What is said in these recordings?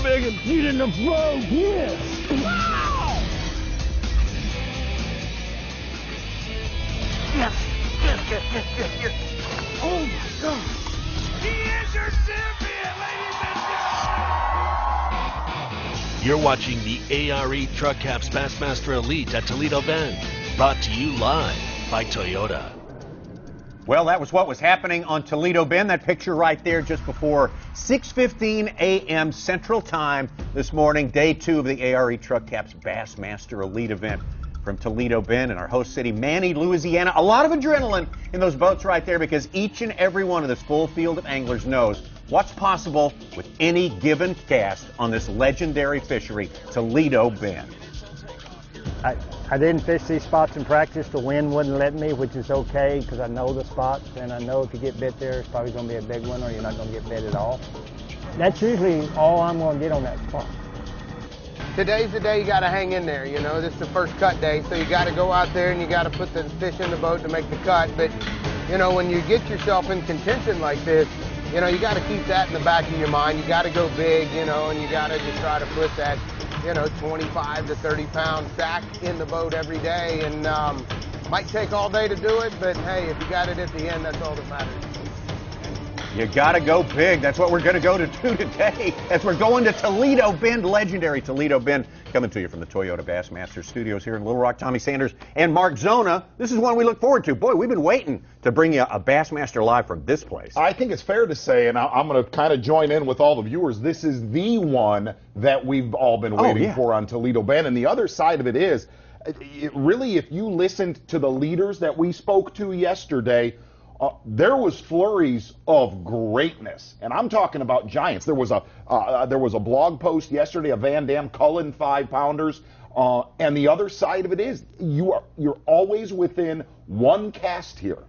big and get in the boat. Yes. Wow. Yes. Oh my God. He is your champion, ladies and gentlemen. You're watching the ARE Truck Caps Bassmaster Elite at Toledo Bend. Brought to you live by Toyota. Well, that was what was happening on Toledo Bend. That picture right there just before 6:15 a.m. Central Time this morning, day 2 of the ARE Truck Caps Bassmaster Elite event from Toledo Bend in our host city, Manny, Louisiana. A lot of adrenaline in those boats right there because each and every one of this full field of anglers knows what's possible with any given cast on this legendary fishery, Toledo Bend. I didn't fish these spots in practice. The wind wouldn't let me, which is okay because I know the spots and I know if you get bit there, it's probably going to be a big one or you're not going to get bit at all. That's usually all I'm going to get on that spot. Today's the day you got to hang in there, you know. This is the first cut day, so you got to go out there and you got to put the fish in the boat to make the cut. But, you know, when you get yourself in contention like this, you know, you got to keep that in the back of your mind. You got to go big, you know, and you got to just try to put that, you know, 25 to 30 pound sack in the boat every day. And might take all day to do it, but hey, if you got it at the end, that's all that matters. You gotta go big. That's what we're gonna go to do today as we're going to Toledo Bend, legendary Toledo Bend, coming to you from the Toyota Bassmaster studios here in Little Rock. Tommy Sanders and Mark Zona. This is one we look forward to. Boy, we've been waiting to bring you a Bassmaster live from this place. I think it's fair to say, and I'm going to kind of join in with all the viewers, this is the one that we've all been waiting for on Toledo Bend. And the other side of it is, really, if you listened to the leaders that we spoke to yesterday, there was flurries of greatness, and I'm talking about giants. There was a blog post yesterday of VanDam culling 5-pounders, and the other side of it is you're always within one cast here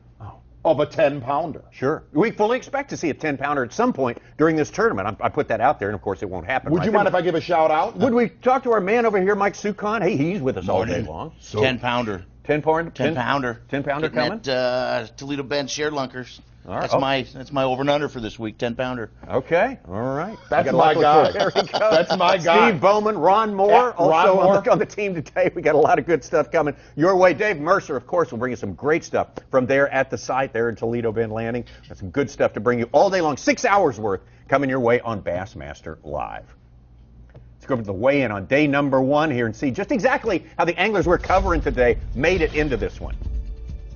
of a 10-pounder. Sure. We fully expect to see a 10-pounder at some point during this tournament. I put that out there, and of course it won't happen. Would you mind if I give a shout out? Would we talk to our man over here, Mike Sukon? Hey, he's with us all day long. 10-pounder. 10-pounder? 10-pounder. 10-pounder coming? At Toledo Bend ShareLunkers. All right. That's my over and under for this week, 10-pounder. Okay, all right. That's my guy. There he goes. That's my guy. Steve Bowman, Ron Moore, Yeah, also Ron Moore. on the team today. We got a lot of good stuff coming your way. Dave Mercer, of course, will bring you some great stuff from there at the site there in Toledo Bend Landing. Got some good stuff to bring you all day long, 6 hours worth coming your way on Bassmaster Live. Let's go over to the weigh-in on day number 1 here and see just exactly how the anglers we're covering today made it into this one.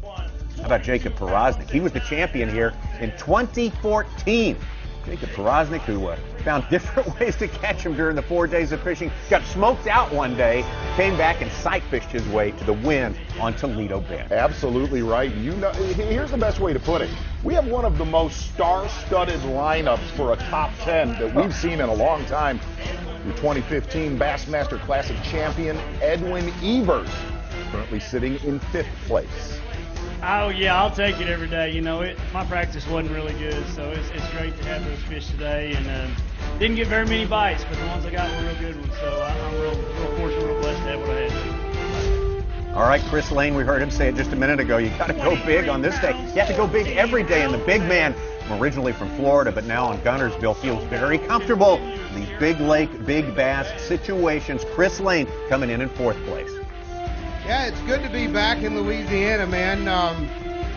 How about Jacob Poroznik? He was the champion here in 2014. Jacob Poroznik, who found different ways to catch him during the 4 days of fishing, got smoked out one day, came back and sight fished his way to the win on Toledo Bend. Absolutely right. You know, here's the best way to put it. We have one of the most star-studded lineups for a top 10 that we've seen in a long time. Your 2015 Bassmaster Classic champion, Edwin Evers, currently sitting in 5th place. Oh, yeah, I'll take it every day. You know, my practice wasn't really good, so it's great to have those fish today. And didn't get very many bites, but the ones I got were real good ones. So I'm real fortunate, real blessed to have what I had. All right, Chris Lane, we heard him say it just a minute ago. You got to go big on this day. You have to go big every day. And the big man, originally from Florida, but now on Guntersville, feels very comfortable in these big lake, big bass situations. Chris Lane coming in 4th place. Yeah, it's good to be back in Louisiana, man.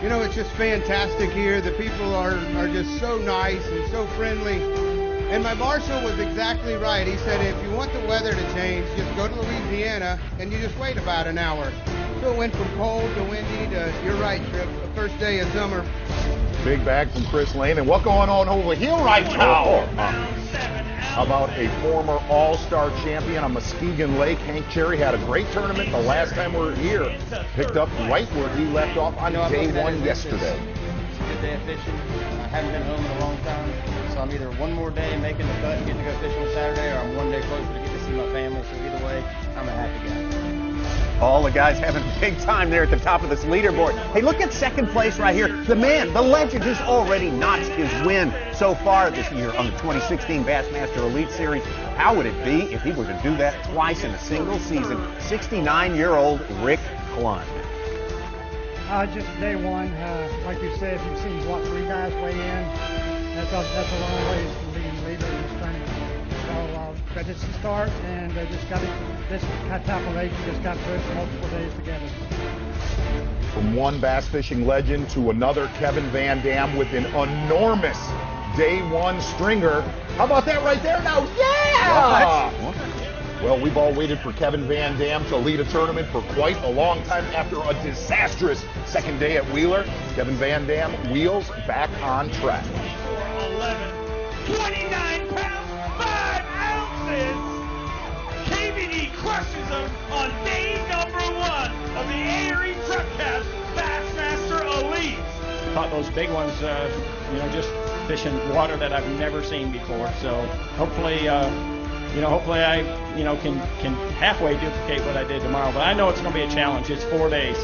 You know, it's just fantastic here. The people are just so nice and so friendly. And my marshal was exactly right. He said, if you want the weather to change, just go to Louisiana and you just wait about an hour. So it went from cold to windy to, you're right, Trip, the first day of summer. Big bag from Chris Lane. And what's going on over here right now? How about a former all-star champion on Muskegon Lake? Hank Cherry had a great tournament the last time we were here. Picked up right where he left off on day 1 yesterday. It's a good day of fishing. I haven't been home in a long time, so I'm either one more day making the cut and getting to go fishing on Saturday, or I'm one day closer to get to see my family. So either way, I'm a happy guy. All the guys having a big time there at the top of this leaderboard. Hey, look at 2nd place right here. The man, the legend, who's already notched his win so far this year on the 2016 Bassmaster Elite Series. How would it be if he were to do that twice in a single season? 69-year-old Rick Klund. Just day 1, like you said, you've seen, 3 guys weigh in. That's a long ways from being leader in this tournament. So but it's the start, and they just got this type of lake just got to put multiple days together. From one bass fishing legend to another, Kevin VanDam with an enormous day one stringer. How about that right there now? Yeah! What? Well, we've all waited for Kevin VanDam to lead a tournament for quite a long time after a disastrous second day at Wheeler. Kevin VanDam wheels back on track. 29 pounds, 5 ounces. KVD crushes them on day number 1 of the ARE Truck Cast Bassmaster Elite. Caught those big ones, just fishing water that I've never seen before. So hopefully, hopefully I, can halfway duplicate what I did tomorrow. But I know it's going to be a challenge. It's 4 days.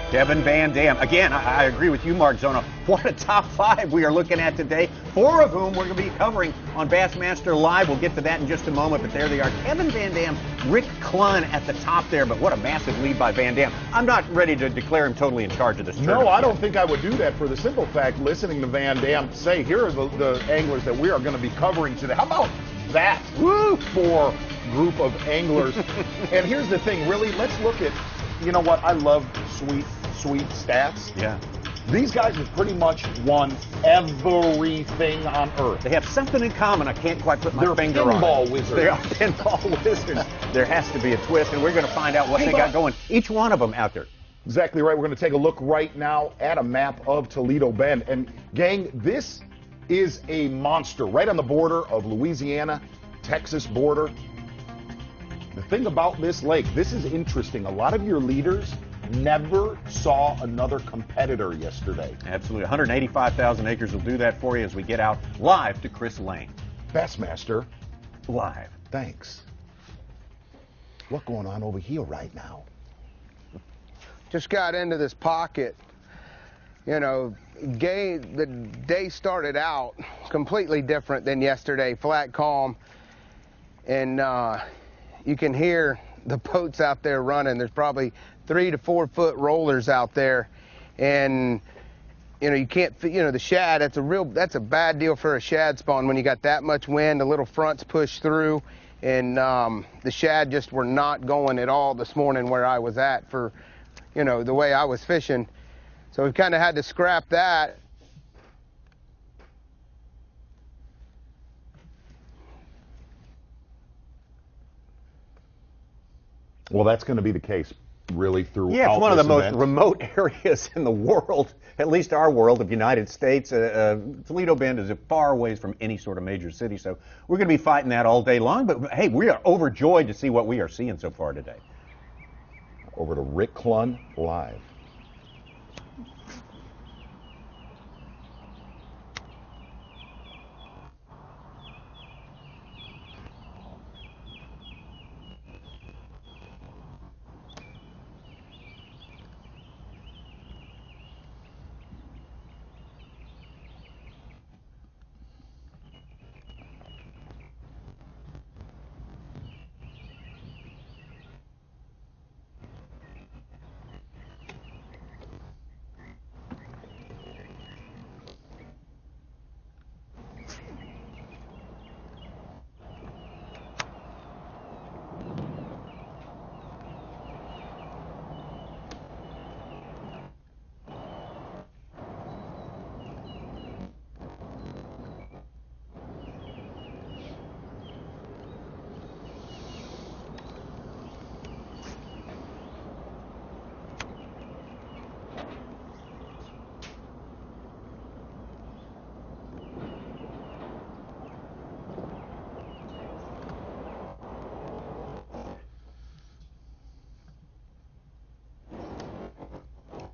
Kevin VanDam. Again, I agree with you, Mark Zona. What a top 5 we are looking at today, 4 of whom we're going to be covering on Bassmaster Live. We'll get to that in just a moment, but there they are. Kevin VanDam, Rick Clunn at the top there, but what a massive lead by VanDam. I'm not ready to declare him totally in charge of this tournament. No, I don't think I would do that for the simple fact, listening to VanDam say, here are the anglers that we are going to be covering today. How about that? Woo! For group of anglers. And here's the thing, really, let's look at, you know what, I love sweet stats. Yeah. These guys have pretty much won everything on earth. They have something in common. I can't quite put my finger on. They're pinball wizards. They are pinball wizards. There has to be a twist, and we're going to find out what they got going. Each one of them out there. Exactly right. We're going to take a look right now at a map of Toledo Bend. And gang, this is a monster right on the border of Louisiana, Texas border. The thing about this lake, this is interesting. A lot of your leaders never saw another competitor yesterday. Absolutely. 185,000 acres will do that for you as we get out live to Chris Lane. Bassmaster. Live. Thanks. What's going on over here right now? Just got into this pocket. The day started out completely different than yesterday, flat, calm. And you can hear the boats out there running. There's probably 3 to 4 foot rollers out there, and you can't, the shad, that's a bad deal for a shad spawn when you got that much wind, the little fronts push through, and the shad just were not going at all this morning where I was at for, the way I was fishing. So we've kind of had to scrap that. Well, that's going to be the case really throughout. Yeah, it's one of the most event. remote areas in the world, at least our world of United States. Toledo Bend is far away from any sort of major city, so we're going to be fighting that all day long. But hey, we are overjoyed to see what we are seeing so far today. Over to Rick Clunn live.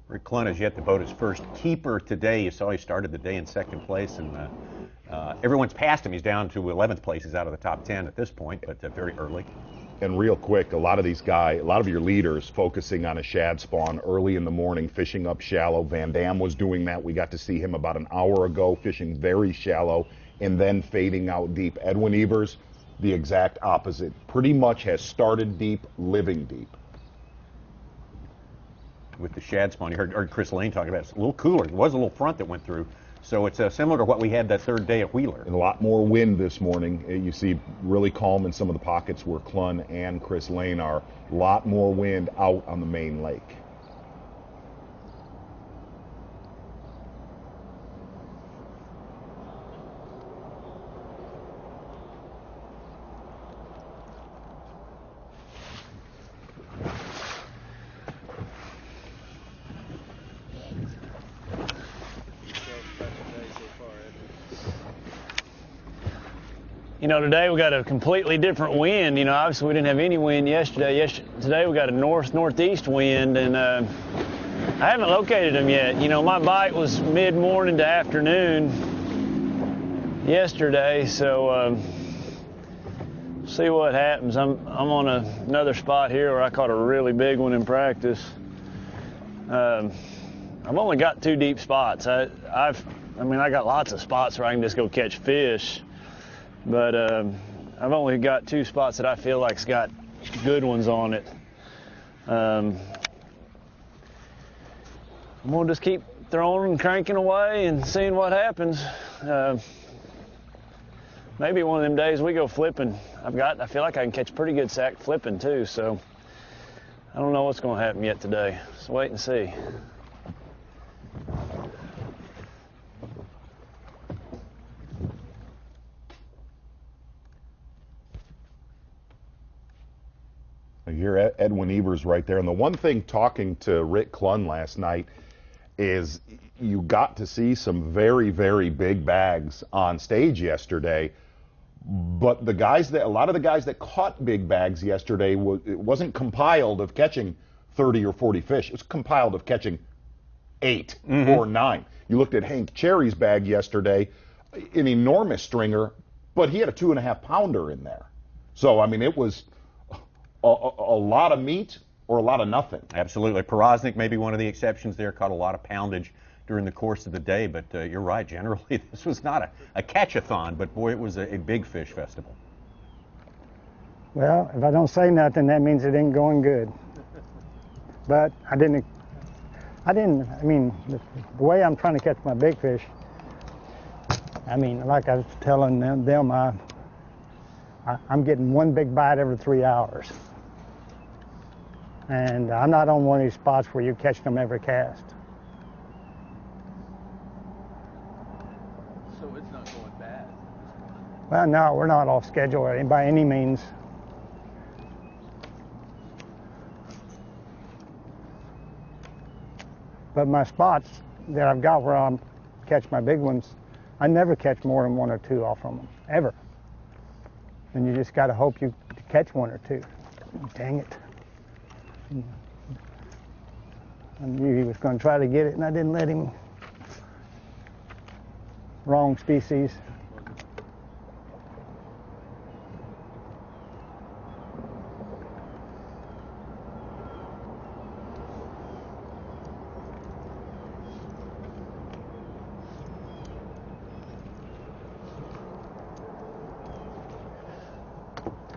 Rick Clunn has yet to vote his first keeper today. You saw he started the day in second place, and everyone's passed him. He's down to 11th place. He's out of the top 10 at this point, but very early. And real quick, a lot of these guys, a lot of your leaders focusing on a shad spawn early in the morning, fishing up shallow. VanDam was doing that. We got to see him about an hour ago, fishing very shallow and then fading out deep. Edwin Evers, the exact opposite. Pretty much has started deep, living deep. With the shad spawn, you heard Chris Lane talking about it. It's a little cooler. There was a little front that went through. So it's similar to what we had that third day at Wheeler. And a lot more wind this morning. You see really calm in some of the pockets where Clun and Chris Lane are. A lot more wind out on the main lake. You know, today we got a completely different wind. You know, obviously we didn't have any wind yesterday. Today we got a northeast wind, and I haven't located them yet. You know, my bite was mid-morning to afternoon yesterday, so see what happens. I'm on another spot here where I caught a really big one in practice. I've only got 2 deep spots. I got lots of spots where I can just go catch fish. But I've only got 2 spots that I feel like's got good ones on it. I'm gonna just keep throwing and cranking away and seeing what happens. Maybe one of them days we go flipping. I feel like I can catch pretty good sack flipping too. So I don't know what's gonna happen yet today. Let's wait and see. You hear Edwin Evers right there. And the one thing talking to Rick Clun last night is you got to see some very, very big bags on stage yesterday. But a lot of the guys that caught big bags yesterday, it wasn't compiled of catching 30 or 40 fish. It was compiled of catching 8 or 9. You looked at Hank Cherry's bag yesterday, an enormous stringer, but he had a 2.5 pounder in there. So, I mean, it was a lot of meat or a lot of nothing. Absolutely. Porosnik may be one of the exceptions there, caught a lot of poundage during the course of the day, but you're right, generally this was not a catch-a-thon, but boy, it was a big fish festival. Well, if I don't say nothing, that means it ain't going good. But I mean, the way I'm trying to catch my big fish, I mean, like I was telling them I'm getting 1 big bite every 3 hours. And I'm not on one of these spots where you catch them every cast. So it's not going bad? Well, no, we're not off schedule by any means. But my spots that I've got where I catch my big ones, I never catch more than 1 or 2 off from them, ever. And you just got to hope you catch 1 or 2. Dang it. I knew he was going to try to get it, and I didn't let him. Wrong species.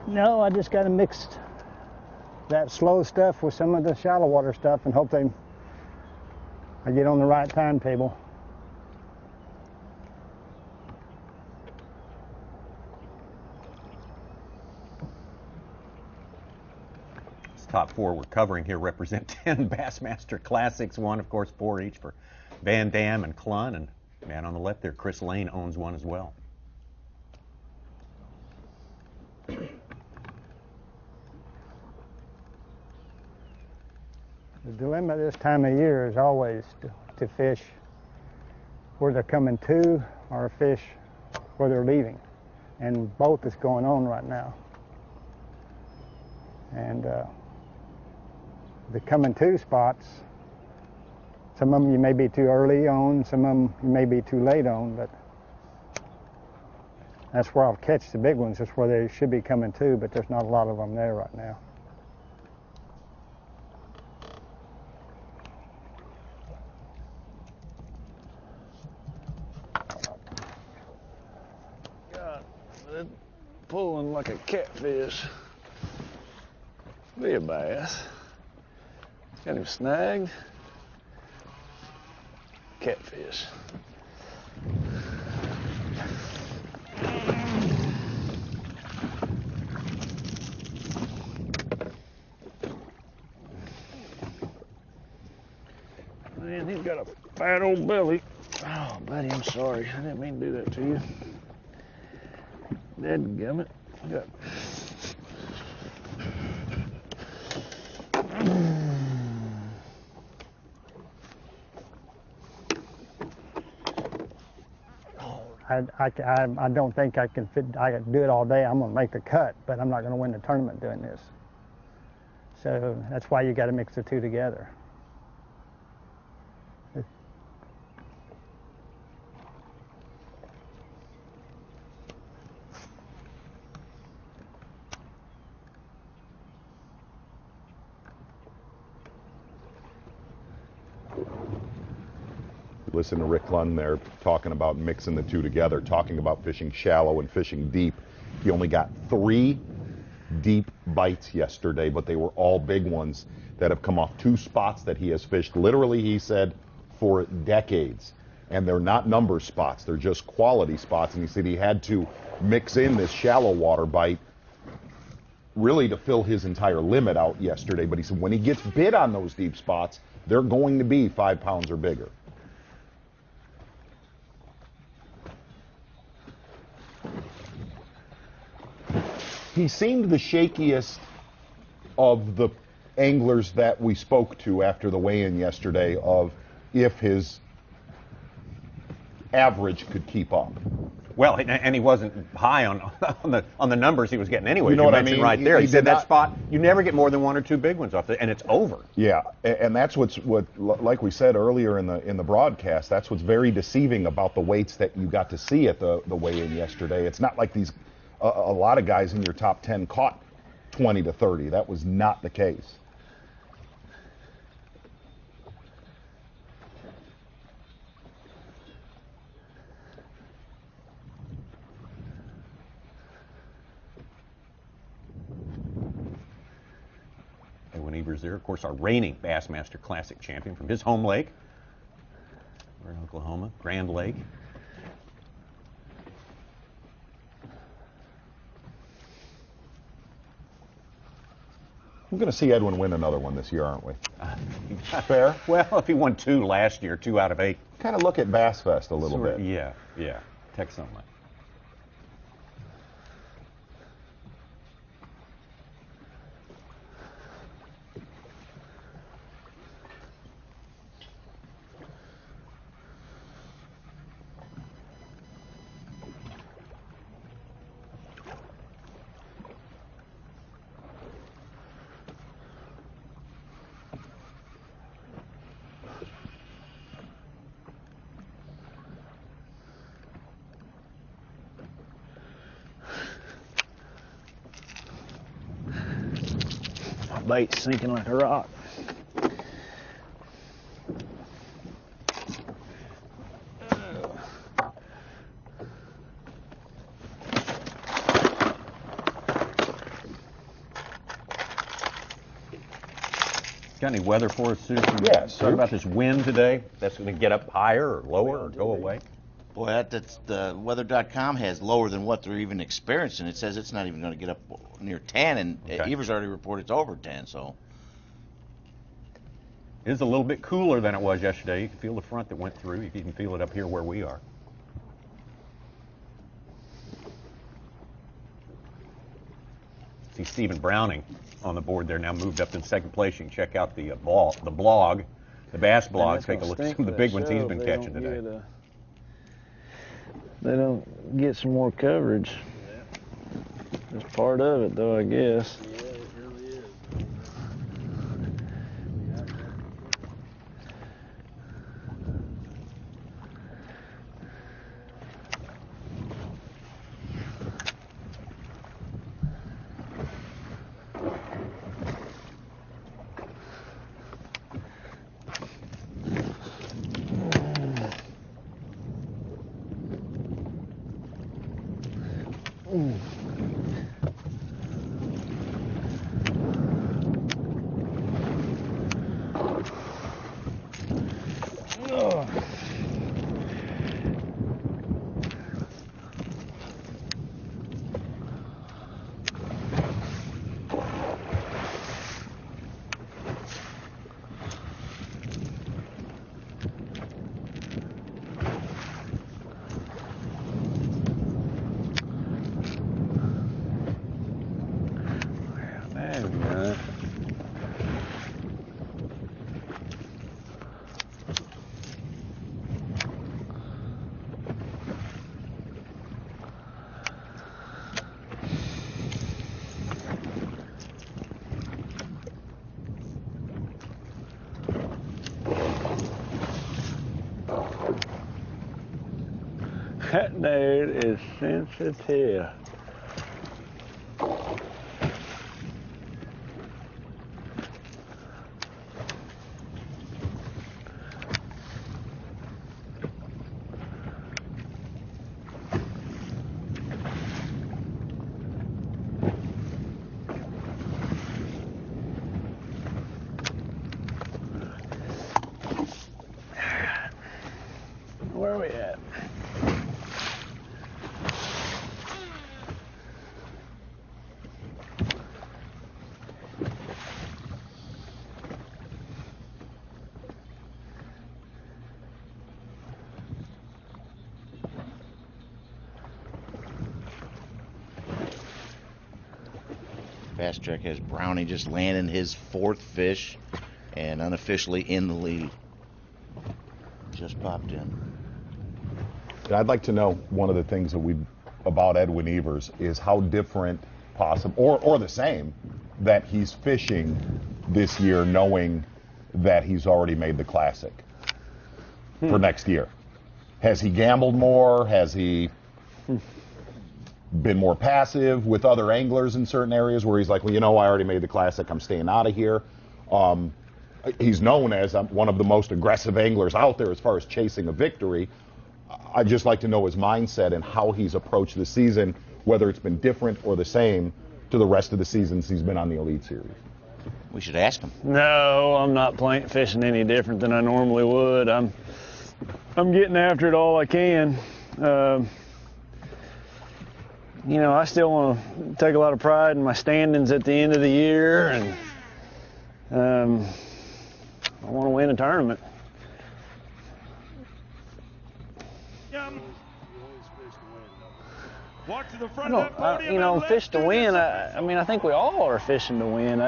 No, I just got to mix that slow stuff with some of the shallow water stuff and hope I get on the right timetable. This top 4 we're covering here represent 10 Bassmaster Classics, 1, of course, 4 each for VanDam and Clun, and man on the left there, Chris Lane, owns 1 as well. The dilemma this time of year is always to fish where they're coming to or fish where they're leaving. And both is going on right now. And the coming to spots, some of them you may be too early on, some of them you may be too late on, but that's where I'll catch the big ones. That's where they should be coming to, but there's not a lot of them there right now. Pulling like a catfish. Be a bass. Got him snagged. Catfish. got a fat old belly. Oh, buddy, I'm sorry. I didn't mean to do that to you. Dadgummit. Got... I don't think I can fit. I can do it all day. I'm going to make the cut, but I'm not going to win the tournament doing this. So that's why you got to mix the two together. Listen to Rick Lund there talking about mixing the two together, talking about fishing shallow and fishing deep. He only got 3 deep bites yesterday, but they were all big ones that have come off 2 spots that he has fished, literally, he said, for decades. And they're not number spots, they're just quality spots. And he said he had to mix in this shallow water bite really to fill his entire limit out yesterday. But he said when he gets bit on those deep spots, they're going to be 5 pounds or bigger. He seemed the shakiest of the anglers that we spoke to after the weigh-in yesterday of if his average could keep up. Well, and he wasn't high on the numbers he was getting anyway. You know what I mean? Right there. He said that that spot, you never get more than 1 or 2 big ones off it, and it's over. Yeah, and that's what like we said earlier in the broadcast, that's what's very deceiving about the weights that you got to see at the weigh-in yesterday. It's not like these a lot of guys in your top 10 caught 20 to 30. That was not the case. Edwin Evers there, of course, our reigning Bassmaster Classic champion from his home lake. We're in Oklahoma, Grand Lake. We're going to see Edwin win another one this year, aren't we? Fair? Well, if he won 2 last year, 2 out of 8. Kind of look at Bass Fest a little bit. Yeah. Text someone. Bait's sinking like a rock. Got any weather for us, Susan? Yes. Talk about this wind today. That's going to get up higher or lower or go away. Boy, that's the weather.com has lower than what they're even experiencing. It says it's not even going to get up near 10, and Okay. Evers already reported it's over 10. So It is a little bit cooler than it was yesterday. You can feel the front that went through. You can even feel it up here where we are. See Stephen Browning on the board there now, moved up to second place. You can check out the blog, the Bass blog. Take a look at some of the big ones he's been catching today. They don't get some more coverage. That's part of it, though, I guess. Yeah, it really is. That dude is sensitive. Where are we at? Bass Truck has Brownie just landing his 4th fish and unofficially in the lead. Just popped in. I'd like to know one of the things that about Edwin Evers is how different possible or the same that he's fishing this year knowing that he's already made the Classic for next year. Has he gambled more? Has he been more passive with other anglers in certain areas where he's like, well, you know, I already made the Classic, I'm staying out of here? He's known as one of the most aggressive anglers out there as far as chasing a victory. I'd just like to know his mindset and how he's approached the season, whether it's been different or the same to the rest of the seasons he's been on the Elite Series. We should ask him. No, I'm not fishing any different than I normally would. I'm getting after it all I can. You know, I still want to take a lot of pride in my standings at the end of the year, and I want to win a tournament. Walk to the front I of that podium, you know, fish to win. I mean, I think we all are fishing to win.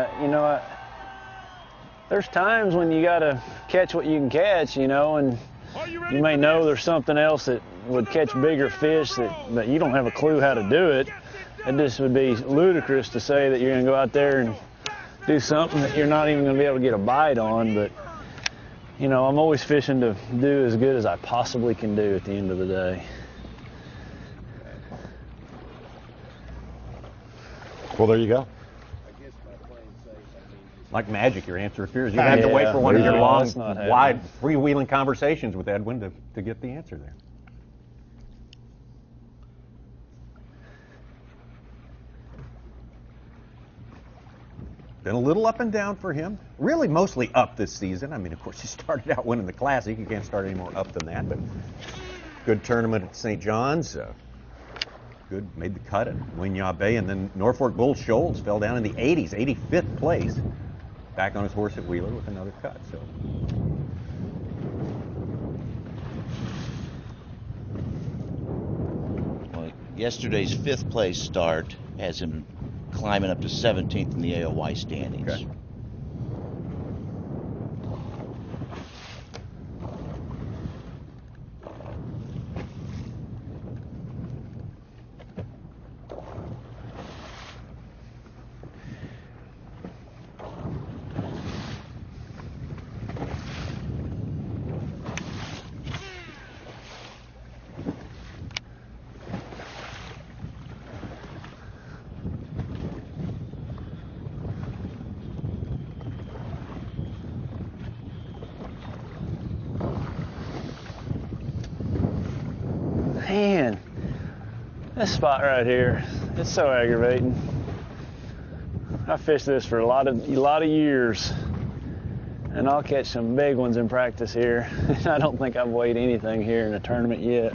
There's times when you got to catch what you can catch, you know, and you may know there's something else that would catch bigger fish that you don't have a clue how to do it. It just would be ludicrous to say that you're going to go out there and do something that you're not even going to be able to get a bite on. But, you know, I'm always fishing to do as good as I possibly can do at the end of the day. Well, there you go. Like magic, your answer appears. You have to wait for one of your long, wide, freewheeling conversations with Edwin to get the answer there. Been a little up and down for him. Really mostly up this season. I mean, of course, he started out winning the Classic. You can't start any more up than that. But good tournament at St. John's. Good, made the cut at Winyah Bay, and then Norfolk Bull Shoals fell down in the 80s, 85th place. Back on his horse at Wheeler with another cut. So. Well, yesterday's 5th place start has him climbing up to 17th in the AOY standings. Okay. Man, this spot right here, it's so aggravating. I fished this for a lot of years, and I'll catch some big ones in practice here. I don't think I've weighed anything here in a tournament yet.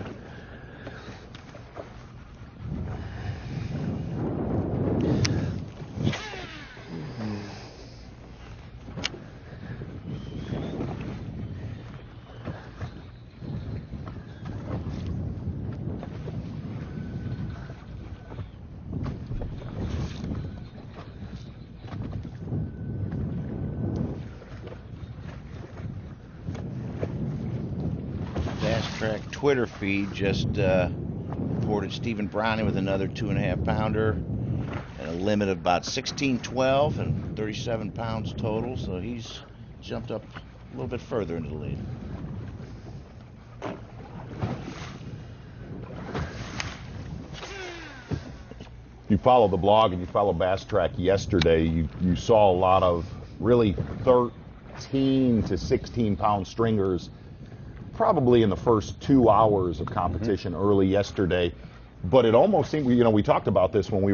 Twitter feed just reported Stephen Browning with another 2.5 pounder and a limit of about 16-12 and 37 pounds total, so he's jumped up a little bit further into the lead. you follow the blog and you follow Bass Track yesterday, you saw a lot of really 13 to 16 pound stringers probably in the first 2 hours of competition early yesterday. But it almost seemed, we talked about this when we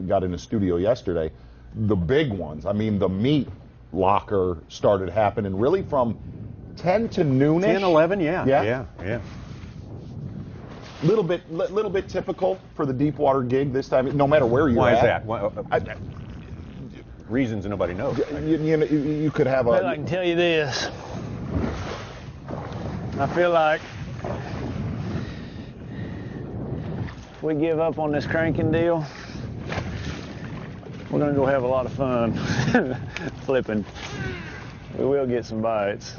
got in the studio yesterday. The big ones, I mean, the meat locker started happening really from 10 to noonish. 10, 11, yeah. Little bit typical for the deep water gig this time, no matter where you're at. Why is that? Reasons nobody knows. You could have I can tell you this. I feel like if we give up on this cranking deal, we're going to go have a lot of fun flipping. We will get some bites.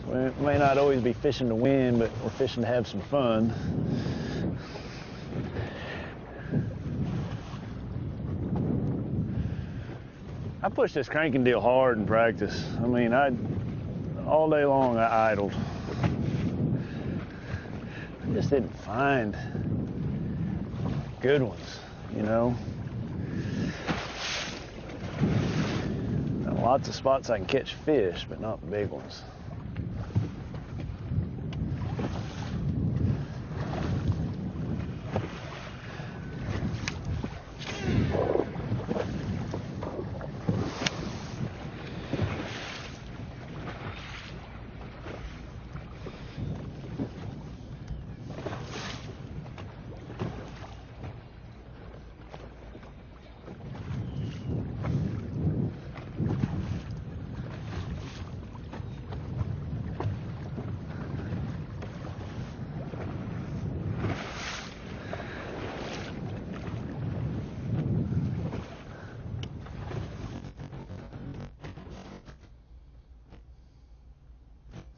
We may not always be fishing to win, but we're fishing to have some fun. I pushed this cranking deal hard in practice. I mean, all day long I idled. I just didn't find good ones, Got lots of spots I can catch fish, but not big ones.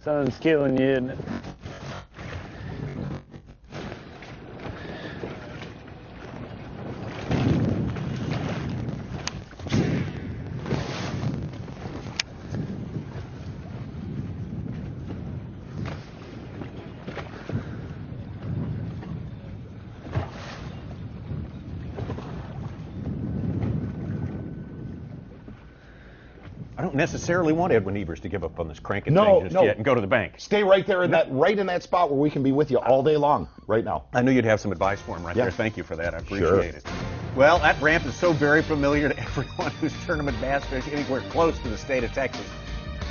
Sun's killing you, isn't it? I don't necessarily want Edwin Evers to give up on this cranking thing just yet and go to the bank. Stay right there in that spot where we can be with you all day long right now. I knew you'd have some advice for him there. Thank you for that. I appreciate it. Well, that ramp is so very familiar to everyone who's tournament bass fishing anywhere close to the state of Texas.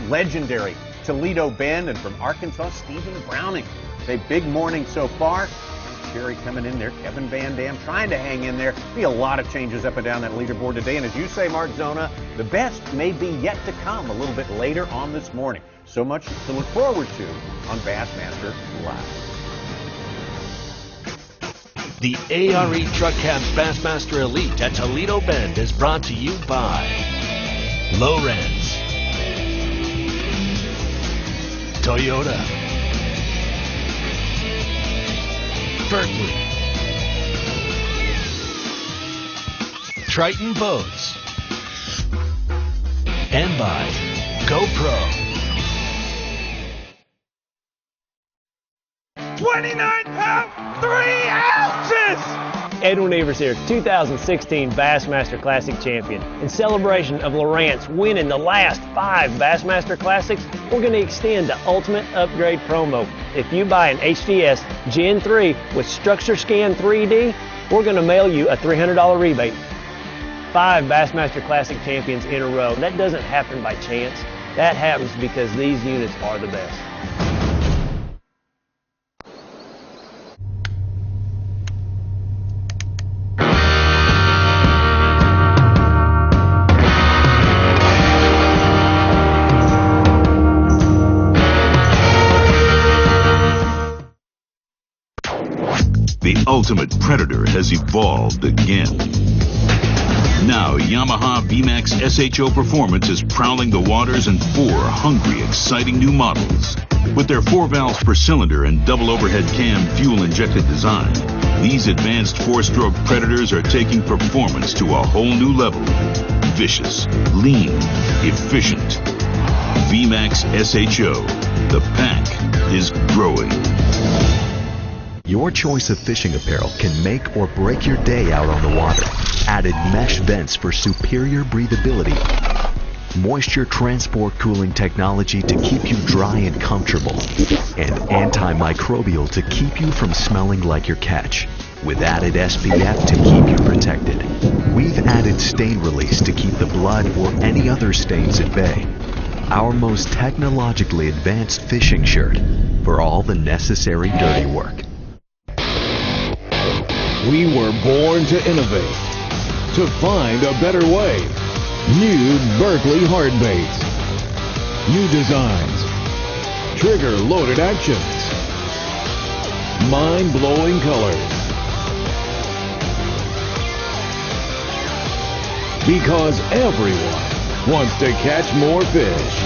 Legendary Toledo Bend, and from Arkansas, Stephen Browning. A big morning so far. Jerry coming in there, Kevin VanDam trying to hang in there. Be a lot of changes up and down that leaderboard today. And as you say, Mark Zona, the best may be yet to come a little bit later on this morning. So much to look forward to on Bassmaster Live. The ARE Truck Cabs Bassmaster Elite at Toledo Bend is brought to you by Lorenz, Toyota, Berkeley, Triton Boats, and by GoPro. 29 pounds, 3 ounces! Edwin Evers here, 2016 Bassmaster Classic champion. In celebration of Lawrence winning the last 5 Bassmaster Classics, we're going to extend the Ultimate Upgrade promo. If you buy an HDS Gen 3 with Structure Scan 3D, we're going to mail you a $300 rebate. 5 Bassmaster Classic champions in a row. That doesn't happen by chance. That happens because these units are the best. The ultimate predator has evolved again. Now, Yamaha B.A.S.S SHO Performance is prowling the waters in 4 hungry, exciting new models. With their 4 valves per cylinder and double overhead cam fuel-injected design, these advanced 4-stroke predators are taking performance to a whole new level. Vicious, lean, efficient. V.A.S.S SHO. The pack is growing. Your choice of fishing apparel can make or break your day out on the water. Added mesh vents for superior breathability. Moisture transport cooling technology to keep you dry and comfortable. And antimicrobial to keep you from smelling like your catch. With added SPF to keep you protected. We've added stain release to keep the blood or any other stains at bay. Our most technologically advanced fishing shirt for all the necessary dirty work. We were born to innovate, to find a better way. New Berkley hard baits. New designs. Trigger-loaded actions. Mind-blowing colors. Because everyone wants to catch more fish.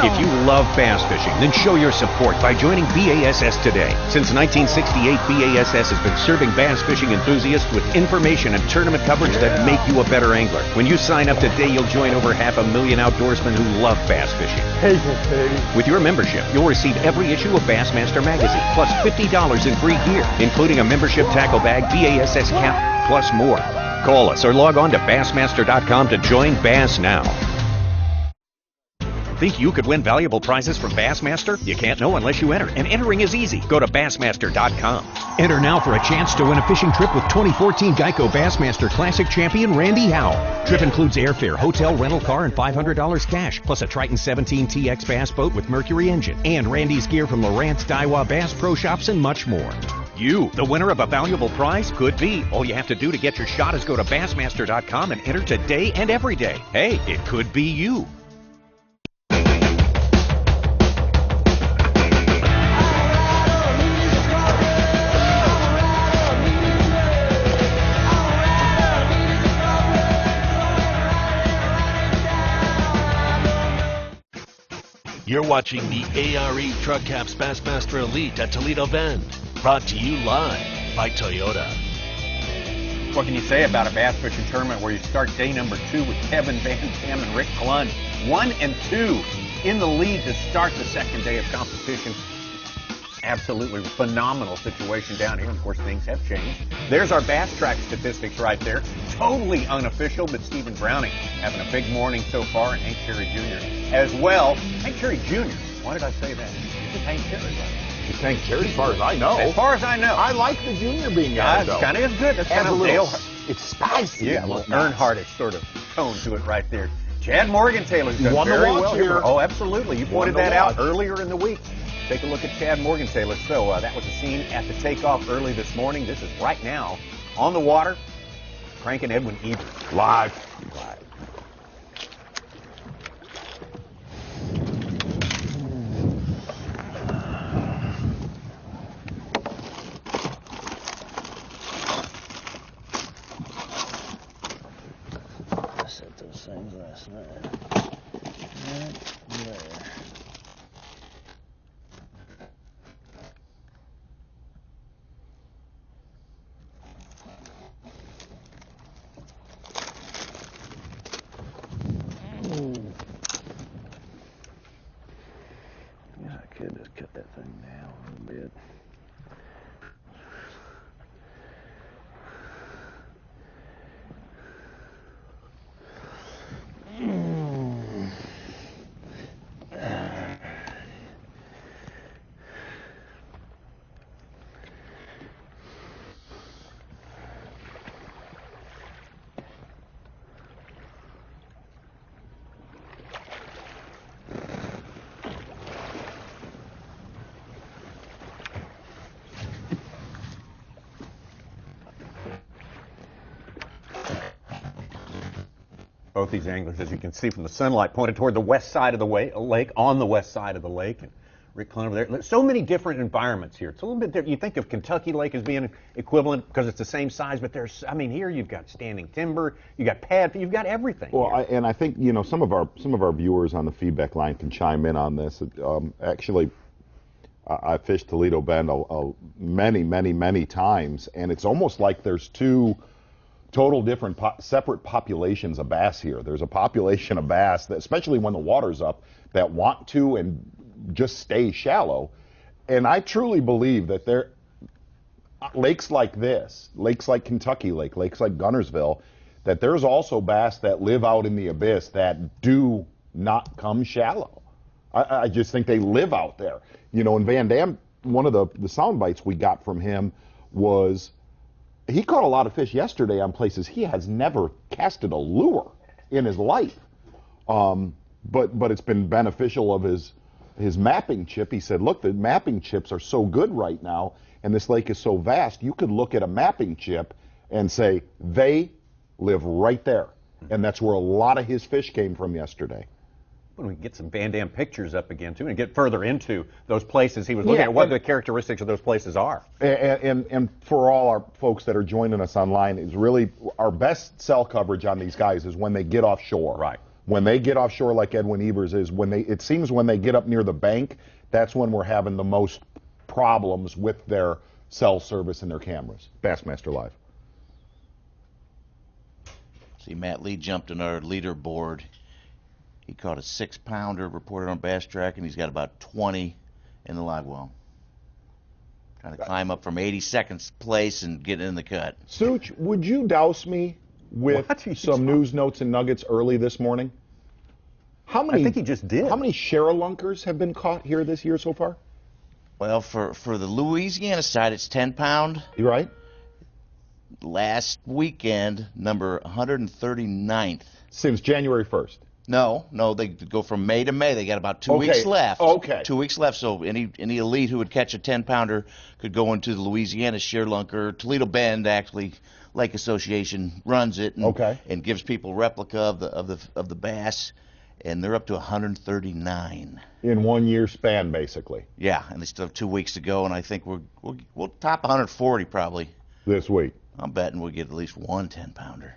If you love bass fishing, then show your support by joining B.A.S.S today. Since 1968, B.A.S.S has been serving bass fishing enthusiasts with information and tournament coverage that make you a better angler. When you sign up today, you'll join over 500,000 outdoorsmen who love bass fishing. With your membership, you'll receive every issue of Bassmaster magazine, plus $50 in free gear, including a membership tackle bag, B.A.S.S cap, plus more. Call us or log on to Bassmaster.com to join Bass now. Think you could win valuable prizes from Bassmaster? You can't know unless you enter, and entering is easy. Go to Bassmaster.com. Enter now for a chance to win a fishing trip with 2014 Geico Bassmaster Classic Champion Randy Howell. Trip includes airfare, hotel, rental car, and $500 cash, plus a Triton 17 TX bass boat with Mercury engine, and Randy's gear from Lowrance, Daiwa, Bass Pro Shops, and much more. You, the winner of a valuable prize? Could be. All you have to do to get your shot is go to Bassmaster.com and enter today and every day. Hey, it could be you. You're watching the ARE Truck Caps Bassmaster Elite at Toledo Bend. Brought to you live by Toyota. What can you say about a bass fishing tournament where you start day number 2 with Kevin VanDam and Rick Clunge, 1 and 2 in the lead to start the second day of competition? Absolutely phenomenal situation down here. Of course, things have changed. There's our bass track statistics right there. Totally unofficial, but Stephen Browning having a big morning so far, and Hank Cherry Jr. as well. Hank Cherry Jr. Why did I say that? It's just Hank Cherry, right? It's Hank Cherry, as far as I know. As far as I know. I like the junior being added, though. Kind of is good. That's kind of Dale. It's spicy. Yeah, a little Earnhardt sort of tone to it right there. Chad Morgan-Taylor's done One to very watch well here. Oh, absolutely. You pointed One to that out watch. earlier in the week. Take a look at Chad Morgan-Taylor. So that was the scene at the takeoff early this morning. This is right now on the water. Cranking Edwin Evers. Live. I set those things last night. Right there. Guess I could just cut that thing down a little bit. Both these anglers, as you can see from the sunlight, pointed toward the west side of the lake, on the west side of the lake. And Rick Clunge over there. There's so many different environments here. It's a little bit different. You think of Kentucky Lake as being equivalent because it's the same size, but there's, I mean, here you've got standing timber, you've got pad, you've got everything. Well, and I think, you know, some of our viewers on the feedback line can chime in on this. Actually, I fished Toledo Bend many times, and it's almost like there's two total different separate populations of bass here. There's a population of bass, that, especially when the water's up, that want to and just stay shallow. And I truly believe that there, lakes like this, lakes like Kentucky Lake, lakes like Gunnersville, that there's also bass that live out in the abyss that do not come shallow. I just think they live out there. You know, and VanDam, one of the sound bites we got from him was he caught a lot of fish yesterday on places he has never casted a lure in his life. But it's been beneficial of his mapping chip. He said, look, the mapping chips are so good right now, and this lake is so vast, you could look at a mapping chip and say, they live right there. And that's where a lot of his fish came from yesterday. When we can get some VanDam pictures up again, too, and get further into those places he was looking at, what the characteristics of those places are. And for all our folks that are joining us online, is really our best cell coverage on these guys is when they get offshore. Right. When they get offshore, like Edwin Evers is, it seems when they get up near the bank, that's when we're having the most problems with their cell service and their cameras. Bassmaster Live. See, Matt Lee jumped on our leaderboard. He caught a 6-pounder, reported on Bass Track, and he's got about 20 in the live well. Trying to climb up from 82nd place and get in the cut. Such, would you douse me with some news notes and nuggets early this morning? How many? I think he just did. How many ShareLunkers have been caught here this year so far? Well, for the Louisiana side, it's 10-pound. You right? Last weekend, number 139th. Since January 1st. No, they go from May to May. They got about 2 weeks left. 2 weeks left, so any elite who would catch a 10-pounder could go into the Louisiana ShareLunker. Toledo Bend, actually, Lake Association runs it and gives people replica of the bass, and they're up to 139 in 1 year span, basically. Yeah, and they still have 2 weeks to go, and I think we'll top 140 probably this week. I'm betting we'll get at least one 10-pounder.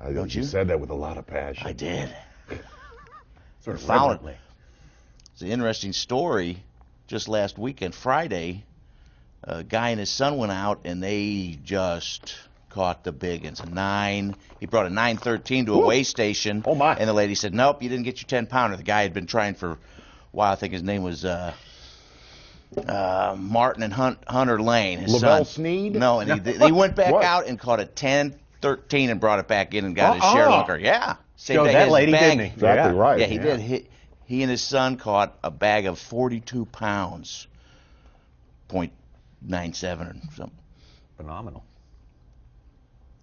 You said that with a lot of passion. I did. Sort of found it. It's an interesting story. Just last weekend, Friday, a guy and his son went out and they just caught the big ones. He brought a 913 to a weigh station. Oh my! And the lady said, "Nope, you didn't get your 10-pounder." The guy had been trying for a while. I think his name was Martin and Hunter Lane. His Lavelle son. Sneed? No, and he went back out and caught a 10-13 and brought it back in and got his ShareLunker. Yeah. Showed that lady, didn't he? Exactly right. Yeah, he did. He and his son caught a bag of 42 pounds, 0.97 or something. Phenomenal.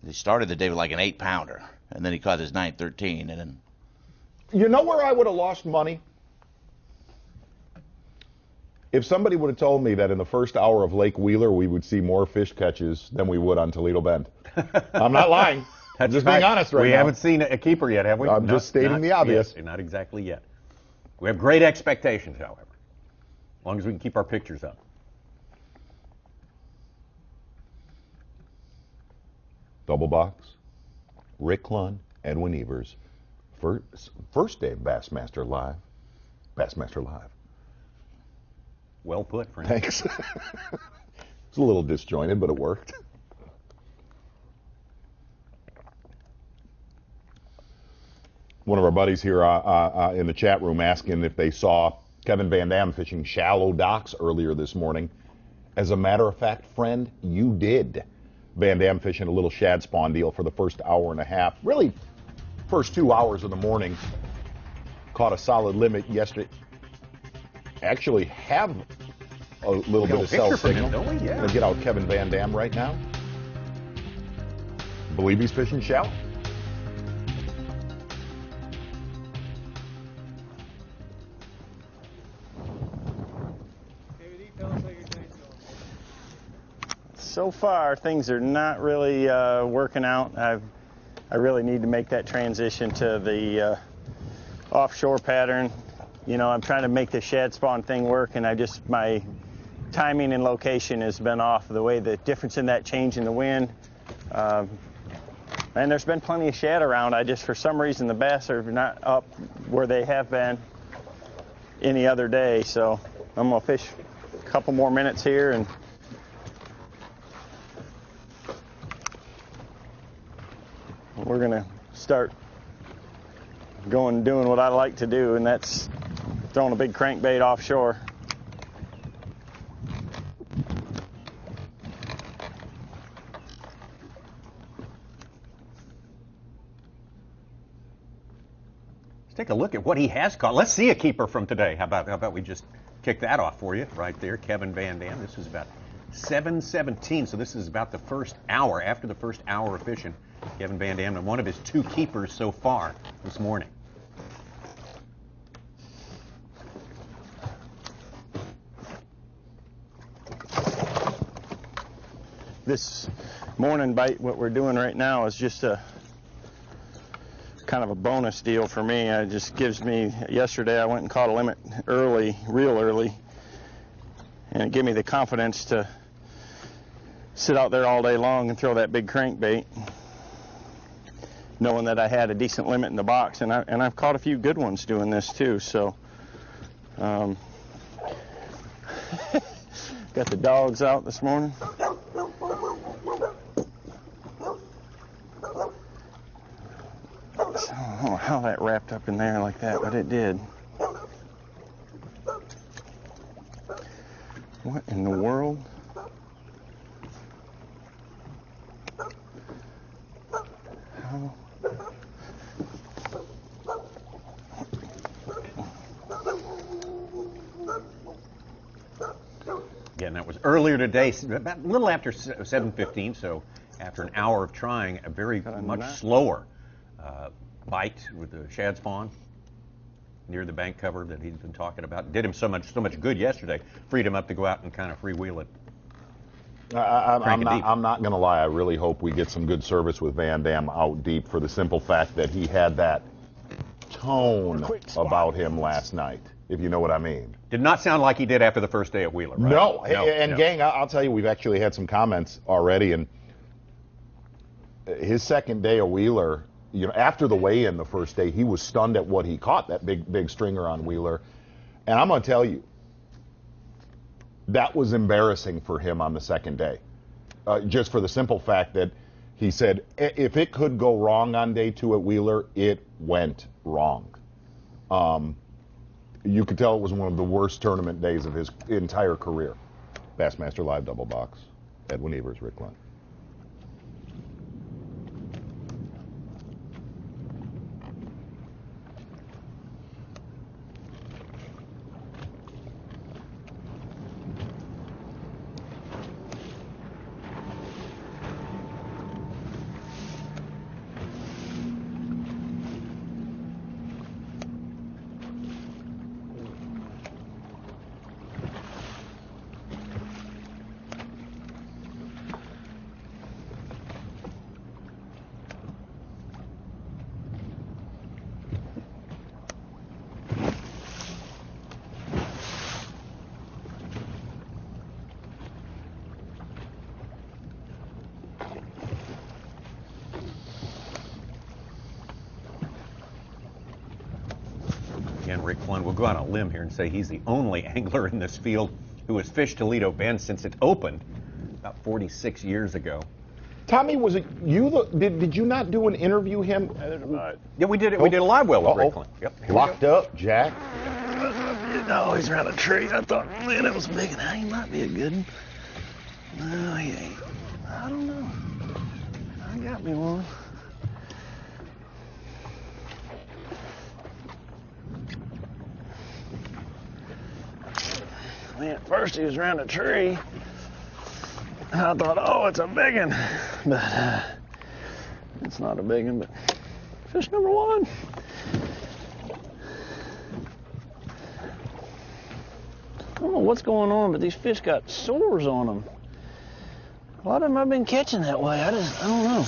They started the day with like an 8-pounder, and then he caught his 913, and then. You know where I would have lost money? If somebody would have told me that in the first hour of Lake Wheeler we would see more fish catches than we would on Toledo Bend. I'm not lying. I'm just being honest right now. We haven't seen a keeper yet, have we? I'm just stating the obvious. Not exactly yet. We have great expectations, however, as long as we can keep our pictures up. Double box, Rick Clunn, Edwin Evers, first day of Bassmaster Live. Bassmaster Live. Well put, friend. Thanks. It's a little disjointed, but it worked. One of our buddies here in the chat room asking if they saw Kevin VanDam fishing shallow docks earlier this morning. As a matter of fact, friend, you did. VanDam fishing a little shad spawn deal for the first hour and a half. Really, first 2 hours of the morning. Caught a solid limit yesterday. Actually have a little bit of cell signal. Don't we? Yeah. I'm going to get out Kevin VanDam right now. Believe he's fishing shallow. So far, things are not really working out. I really need to make that transition to the offshore pattern. You know, I'm trying to make the shad spawn thing work, and my timing and location has been off. The way the difference in that change in the wind. And there's been plenty of shad around. For some reason, the bass are not up where they have been any other day. So I'm gonna fish a couple more minutes here, and we're gonna start doing what I like to do, and that's throwing a big crankbait offshore. Let's take a look at what he has caught. Let's see a keeper from today. How about we just kick that off for you right there, Kevin VanDam. This is about 7:17, so this is about the first hour, after the first hour of fishing. Kevin VanDam and one of his 2 keepers so far this morning. This morning bite, what we're doing right now is just a kind of a bonus deal for me. It just gives me, yesterday I went and caught a limit early, real early, and it gave me the confidence to sit out there all day long and throw that big crankbait, knowing that I had a decent limit in the box, and I've caught a few good ones doing this too. So got the dogs out this morning. I don't know how that wrapped up in there like that, but it did. What in the world? How? Again, that was earlier today, about a little after 7:15, so after an hour of trying, a very much slower bite with the shad spawn near the bank cover that he's been talking about. Did him so much good yesterday, freed him up to go out and kind of freewheel it. I'm not going to lie. I really hope we get some good service with VanDam out deep, for the simple fact that he had that tone about him last night, if you know what I mean. Did not sound like he did after the first day at Wheeler, right? No. Gang, I'll tell you, we've actually had some comments already, and his second day of Wheeler, you know, after the weigh-in the first day, he was stunned at what he caught, that big stringer on Wheeler. And I'm going to tell you, that was embarrassing for him on the second day, just for the simple fact that he said if it could go wrong on day 2 at Wheeler, it went wrong. You could tell it was one of the worst tournament days of his entire career. Bassmaster Live Double Box, Edwin Evers, Rick Lund. Again, Rick Flynn, we'll go out on a limb here and say he's the only angler in this field who has fished Toledo Bend since it opened about 46 years ago. Tommy, was it you? Did you not do an interview him? Yeah, we did it. We did a live well with Rick Flynn. Yep. Locked up, Jack. No, he's around a tree. I thought, man, that was big. Now he might be a good one. No, he ain't. I don't know. I got me one. Man, at first he was around a tree. I thought, oh, it's a big one. But it's not a big one, but fish number 1. I don't know what's going on, but these fish got sores on them. A lot of them I've been catching that way. I don't know.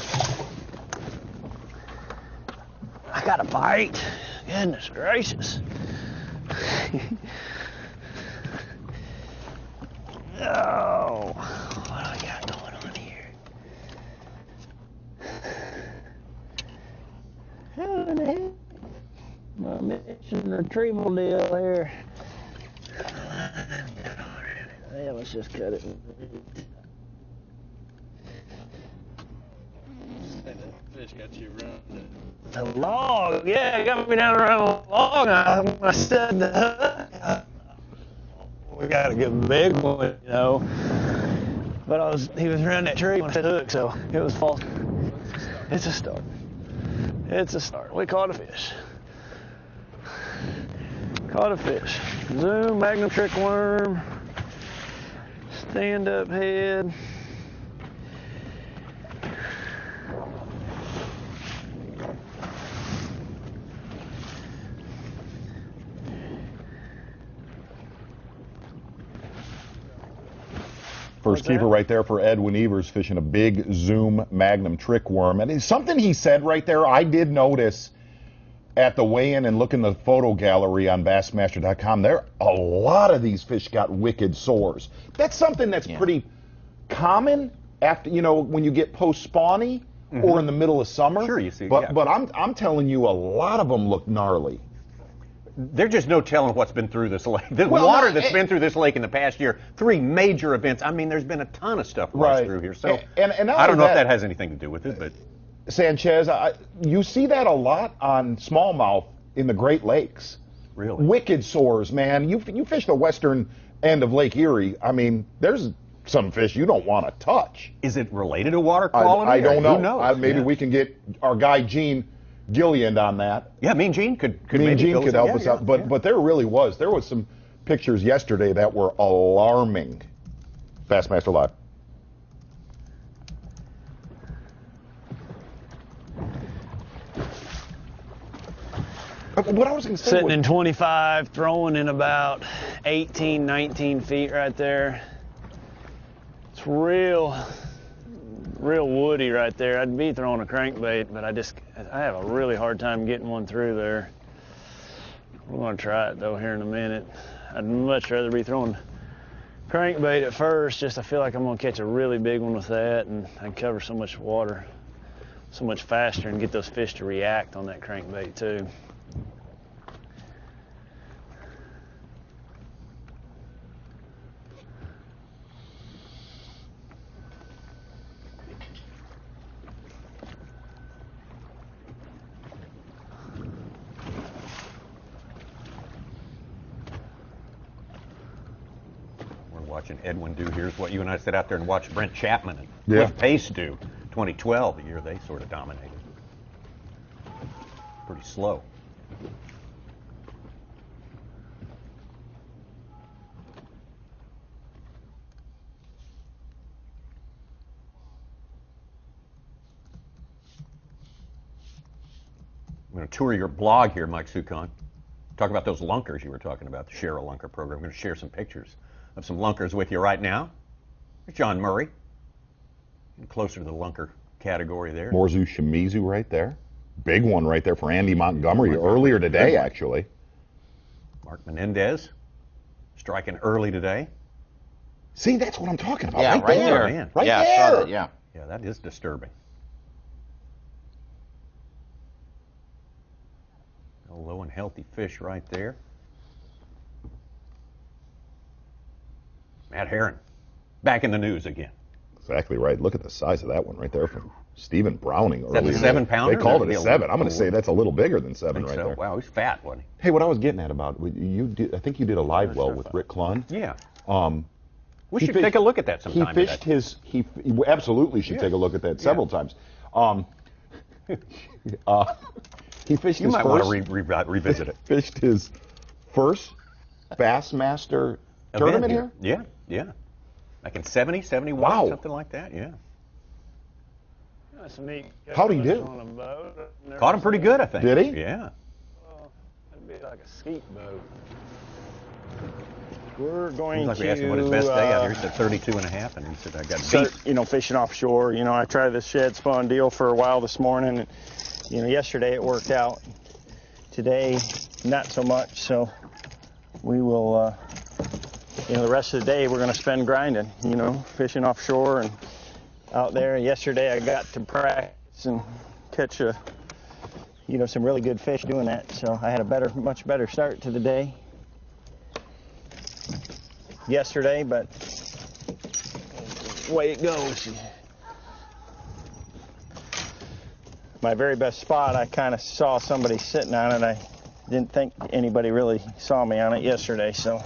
I got a bite. Goodness gracious. Oh, what do I got going on here? How in the heck? My mission retrieval deal there. Yeah, let's just cut it. That fish got you running. The log, yeah, it got me down around the log. I said, we got a good big one, you know. But he was around that tree when I said hook, so it was false. It's a start. It's a start. We caught a fish. Caught a fish. Zoom, Magnum trick worm. Stand up head. First keeper right there for Edwin Evers, fishing a big Zoom Magnum trick worm. And it's something he said right there, I did notice at the weigh-in and look in the photo gallery on Bassmaster.com, there a lot of these fish got wicked sores. That's something that's pretty common after, you know, when you get post-spawny or in the middle of summer. Sure, you see. But I'm telling you, a lot of them look gnarly. There's just no telling what's been through this lake. The water that's been through this lake in the past year, 3 major events. I mean, there's been a ton of stuff washed through here. So and I don't know if that has anything to do with it, but Sanchez, you see that a lot on smallmouth in the Great Lakes. Really? Wicked sores, man. You fish the western end of Lake Erie. I mean, there's some fish you don't want to touch. Is it related to water quality? I don't know. Who knows? Maybe we can get our guy Gene Gilliand on that. Yeah, Mean Gene could help us out. But there was some pictures yesterday that were alarming. Bassmaster Live. What I was going to say, sitting in 25, throwing in about 18, 19 feet right there. It's real woody right there. I'd be throwing a crankbait, but I have a really hard time getting one through there. We're going to try it though here in a minute. I'd much rather be throwing crankbait at first, just I feel like I'm going to catch a really big one with that, and I can cover so much water so much faster and get those fish to react on that crankbait too. Watching Edwin do, here's what you and I sit out there and watch Brent Chapman and Cliff Pace do. 2012, the year they sort of dominated. Pretty slow. I'm going to tour your blog here, Mike Sukon. Talk about those lunkers you were talking about, the ShareLunker program. I'm going to share some pictures of some lunkers with you right now. There's John Murray, closer to the lunker category there. Morzu Shimizu right there. Big one right there for Andy Montgomery earlier today, actually. Mark Menendez striking early today. See, that's what I'm talking about. Yeah, right there. Man. Right yeah, there. I saw that, yeah. Yeah, that is disturbing. A low and healthy fish right there. Matt Herron, back in the news again. Exactly right. Look at the size of that one right there from Stephen Browning. Is that the 7-pounder? They called it a 7. I'm going to say that's a little bigger than 7 right there. Wow, he's fat, wasn't he? Hey, what I was getting at about, I think you did a live well with Rick Klun. Yeah. We should take a look at that sometime. He fished he absolutely should take a look at that several times. He fished you his might first, want to revisit it. Fished his first Bassmaster tournament here? Yeah, yeah. Like in 70, 71, something like that, yeah. That's neat. How'd he do? On a boat. Caught him pretty good, I think. Did he? Yeah. Well, it'd be like a skeet boat. We're going like to. We asked him what his best day out here. He said 32 and a half, and he said, I got beat. Fishing offshore. I tried this shed spawn deal for a while this morning, and yesterday it worked out. Today, not so much. So we will. The rest of the day we're going to spend grinding. Fishing offshore and out there. Yesterday I got to practice and catch some really good fish doing that. So I had a much better start to the day. yesterday, but the way it goes. My very best spot, I kind of saw somebody sitting on it. I didn't think anybody really saw me on it yesterday, so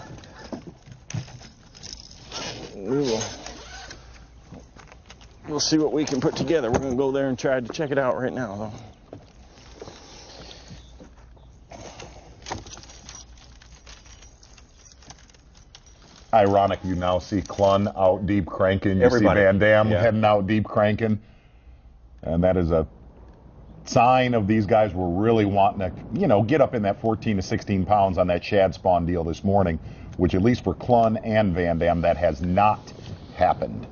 we'll see what we can put together. We're going to go there and try to check it out right now, though. Ironic, you now see Clun out deep cranking. You Everybody. see VanDam Yeah. heading out deep cranking. And that is a sign of these guys were really wanting to, you know, get up in that 14 to 16 pounds on that shad spawn deal this morning, which at least for Clun and VanDam, that has not happened.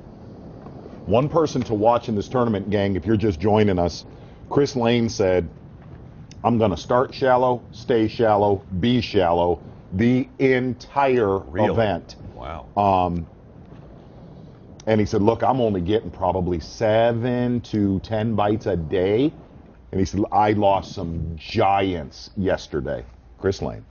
One person to watch in this tournament, gang, if you're just joining us, Chris Lane said, I'm going to start shallow, stay shallow, be shallow, the entire event. Wow. And he said, look, I'm only getting probably 7 to 10 bites a day. And he said, I lost some giants yesterday. Chris Lane.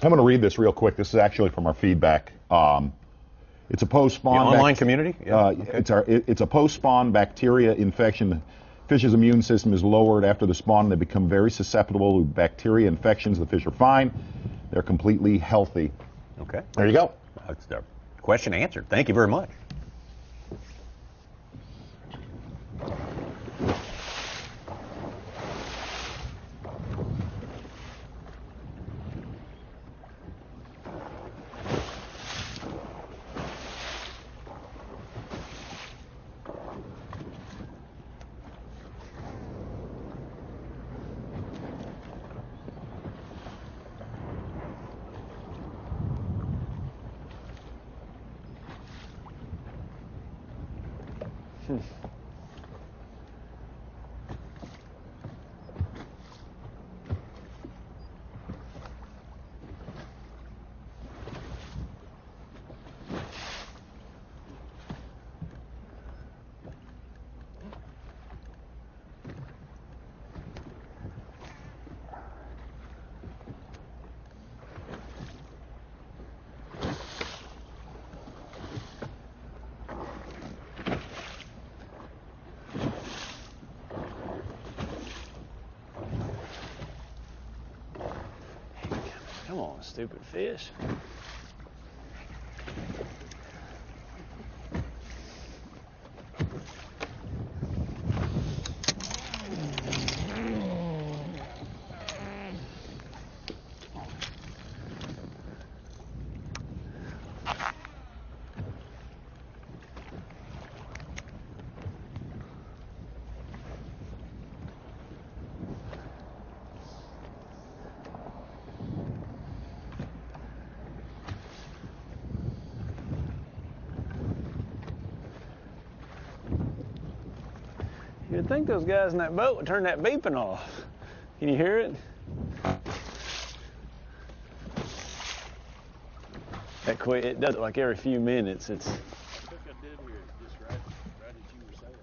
I'm going to read this real quick. This is actually from our feedback. It's a post-spawn online community. Yeah. It's a post-spawn bacteria infection. The fish's immune system is lowered after the spawn. They become very susceptible to bacteria infections. The fish are fine. They're completely healthy. Okay. There you go. That's the question answered. Thank you very much. Come on, stupid fish. You'd think those guys in that boat would turn that beeping off. Can you hear it? That quick, it does it like every few minutes. It's. I think I did hear it just right as you were saying that.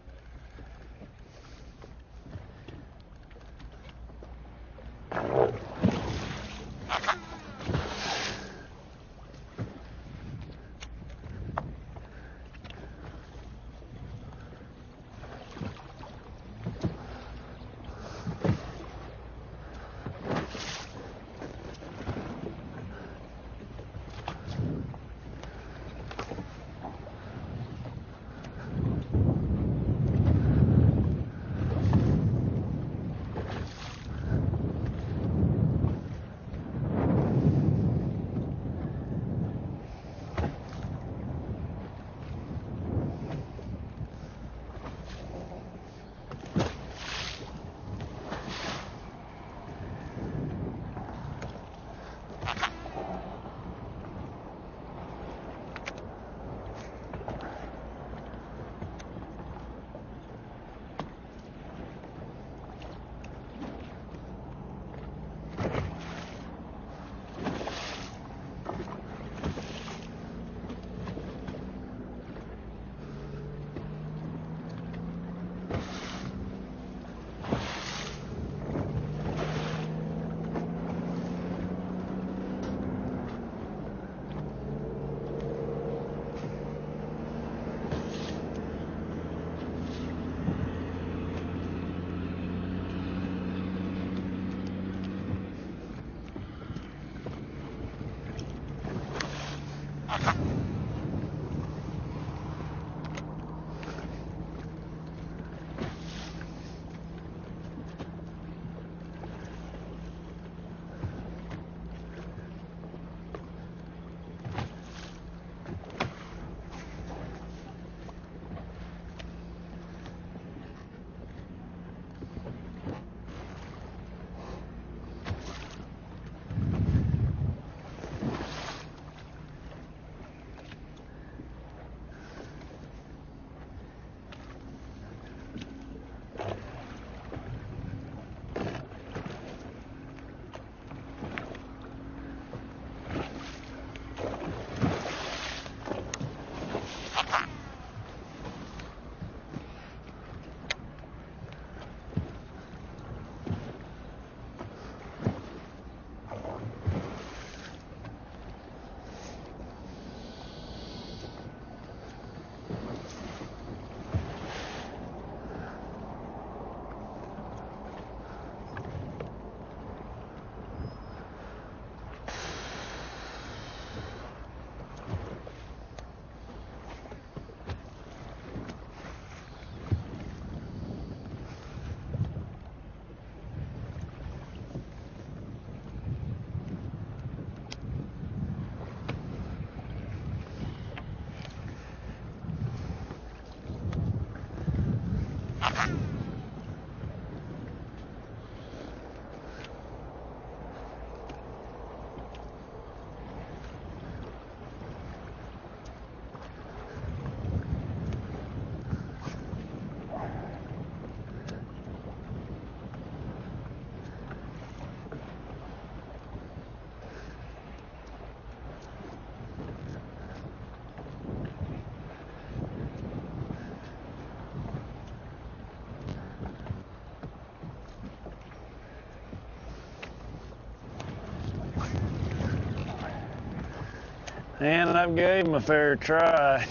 And I gave him a fair try.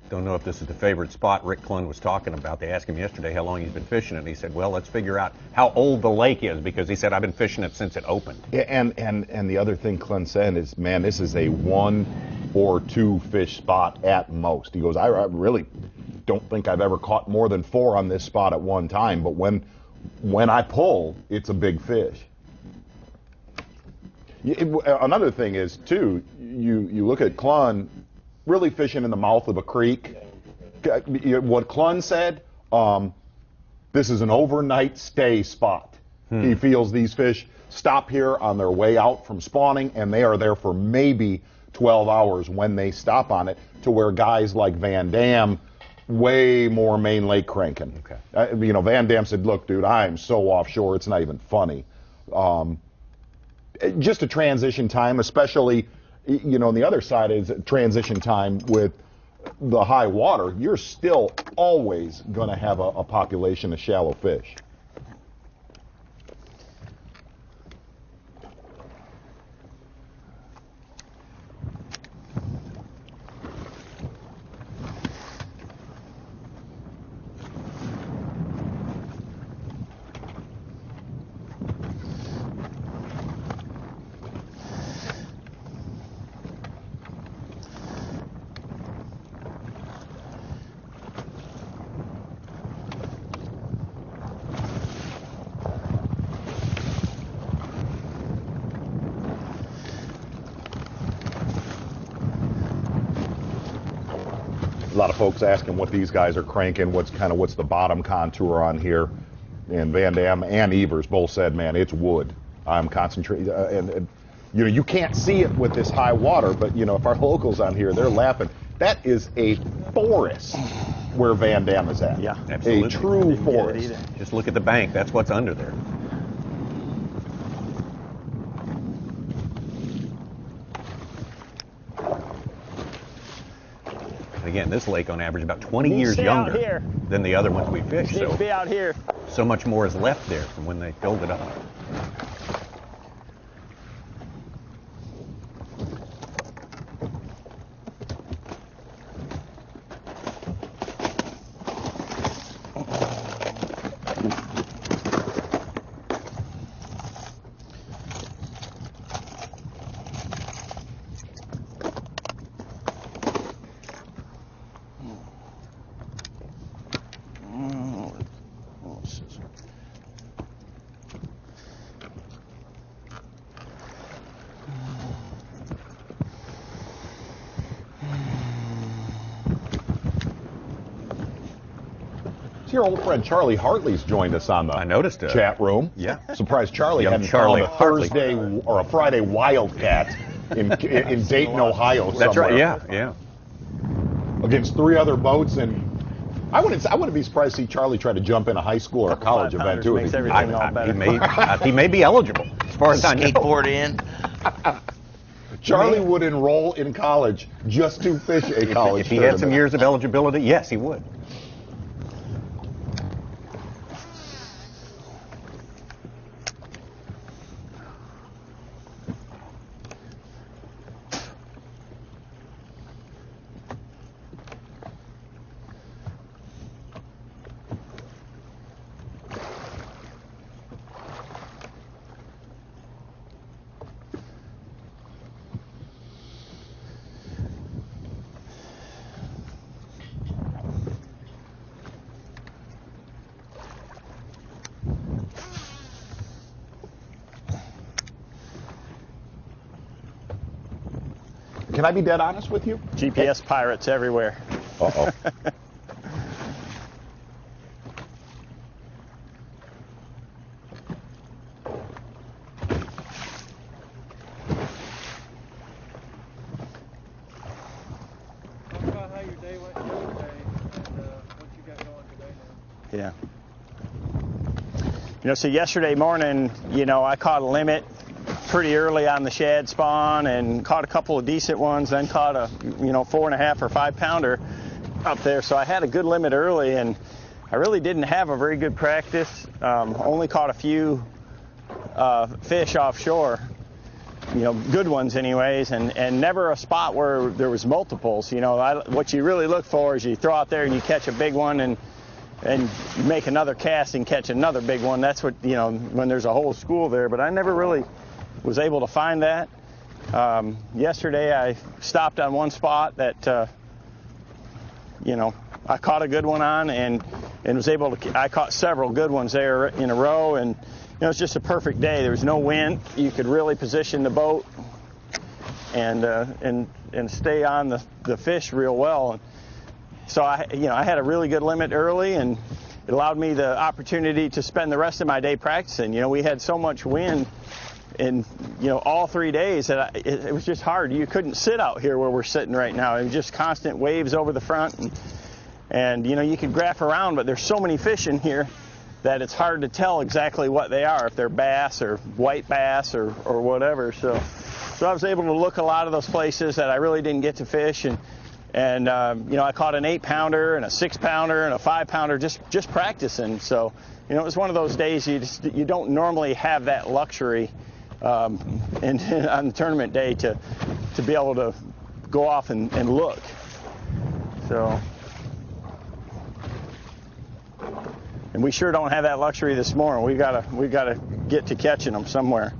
Don't know if this is the favorite spot Rick Clunn was talking about. They asked him yesterday how long he's been fishing it, and he said, well, let's figure out how old the lake is, because he said, I've been fishing it since it opened. Yeah, and the other thing Clunn said is, man, this is a 1 or 2 fish spot at most. He goes, I really don't think I've ever caught more than 4 on this spot at one time, but when I pull, it's a big fish. Another thing is, too, you look at Clunn really fishing in the mouth of a creek. What Clunn said, this is an overnight stay spot. He feels these fish stop here on their way out from spawning, and they are there for maybe 12 hours when they stop on it, to where guys like VanDam, way more main lake cranking. Okay. VanDam said, look, dude, I'm so offshore, it's not even funny. Just a transition time, especially, on the other side is transition time with the high water. You're still always going to have a population of shallow fish. A lot of folks asking what these guys are cranking, what's the bottom contour on here. And VanDam and Evers both said, man, it's wood. I'm concentrating, and you can't see it with this high water, but if our locals on here, they're laughing. That is a forest where VanDam is at. Yeah, absolutely. A true forest. Just look at the bank. That's what's under there. Again, this lake on average about 20 years younger than the other ones we fished. So be out here. So much more is left there from when they filled it up. Your old friend Charlie Hartley's joined us on the chat room. Yeah. Surprised Charlie hadn't found a Thursday or a Friday Wildcat in Dayton, Ohio somewhere. That's right, yeah. Against 3 other boats, and I wouldn't be surprised to see Charlie try to jump in a high school or a college event too. Makes everything all better. He may be eligible, as far as I know. Skateboard in. Charlie would enroll in college just to fish a college If he had some years of eligibility, yes, he would. Can I be dead honest with you? GPS pirates everywhere. Uh-oh. Yeah. You know, so yesterday morning, you know, I caught a limit pretty early on the shad spawn and caught a couple of decent ones, then caught a, you know, 4.5 or 5 pounder up there. So I had a good limit early, and I really didn't have a very good practice. Only caught a few fish offshore, you know, good ones anyways, and never a spot where there was multiples. You know, what you really look for is you throw out there and you catch a big one, and you make another cast and catch another big one. That's what, you know, when there's a whole school there. But I never really was able to find that. Yesterday I stopped on one spot that, you know, I caught a good one on, and was able to, I caught several good ones there in a row, and, you know, it was just a perfect day. There was no wind. You could really position the boat and stay on the fish real well. So I had a really good limit early, and it allowed me the opportunity to spend the rest of my day practicing. You know, we had so much wind in, you know, all 3 days that it was just hard. You couldn't sit out here where we're sitting right now. It was just constant waves over the front, and you know, you could graph around, but there's so many fish in here that it's hard to tell exactly what they are, if they're bass or white bass or whatever. So I was able to look a lot of those places that I really didn't get to fish, and you know, I caught an 8-pounder and a 6-pounder and a 5-pounder just practicing. So, you know, it was one of those days you don't normally have that luxury on the tournament day to be able to go off and look. So, and we sure don't have that luxury this morning. We gotta get to catching them somewhere.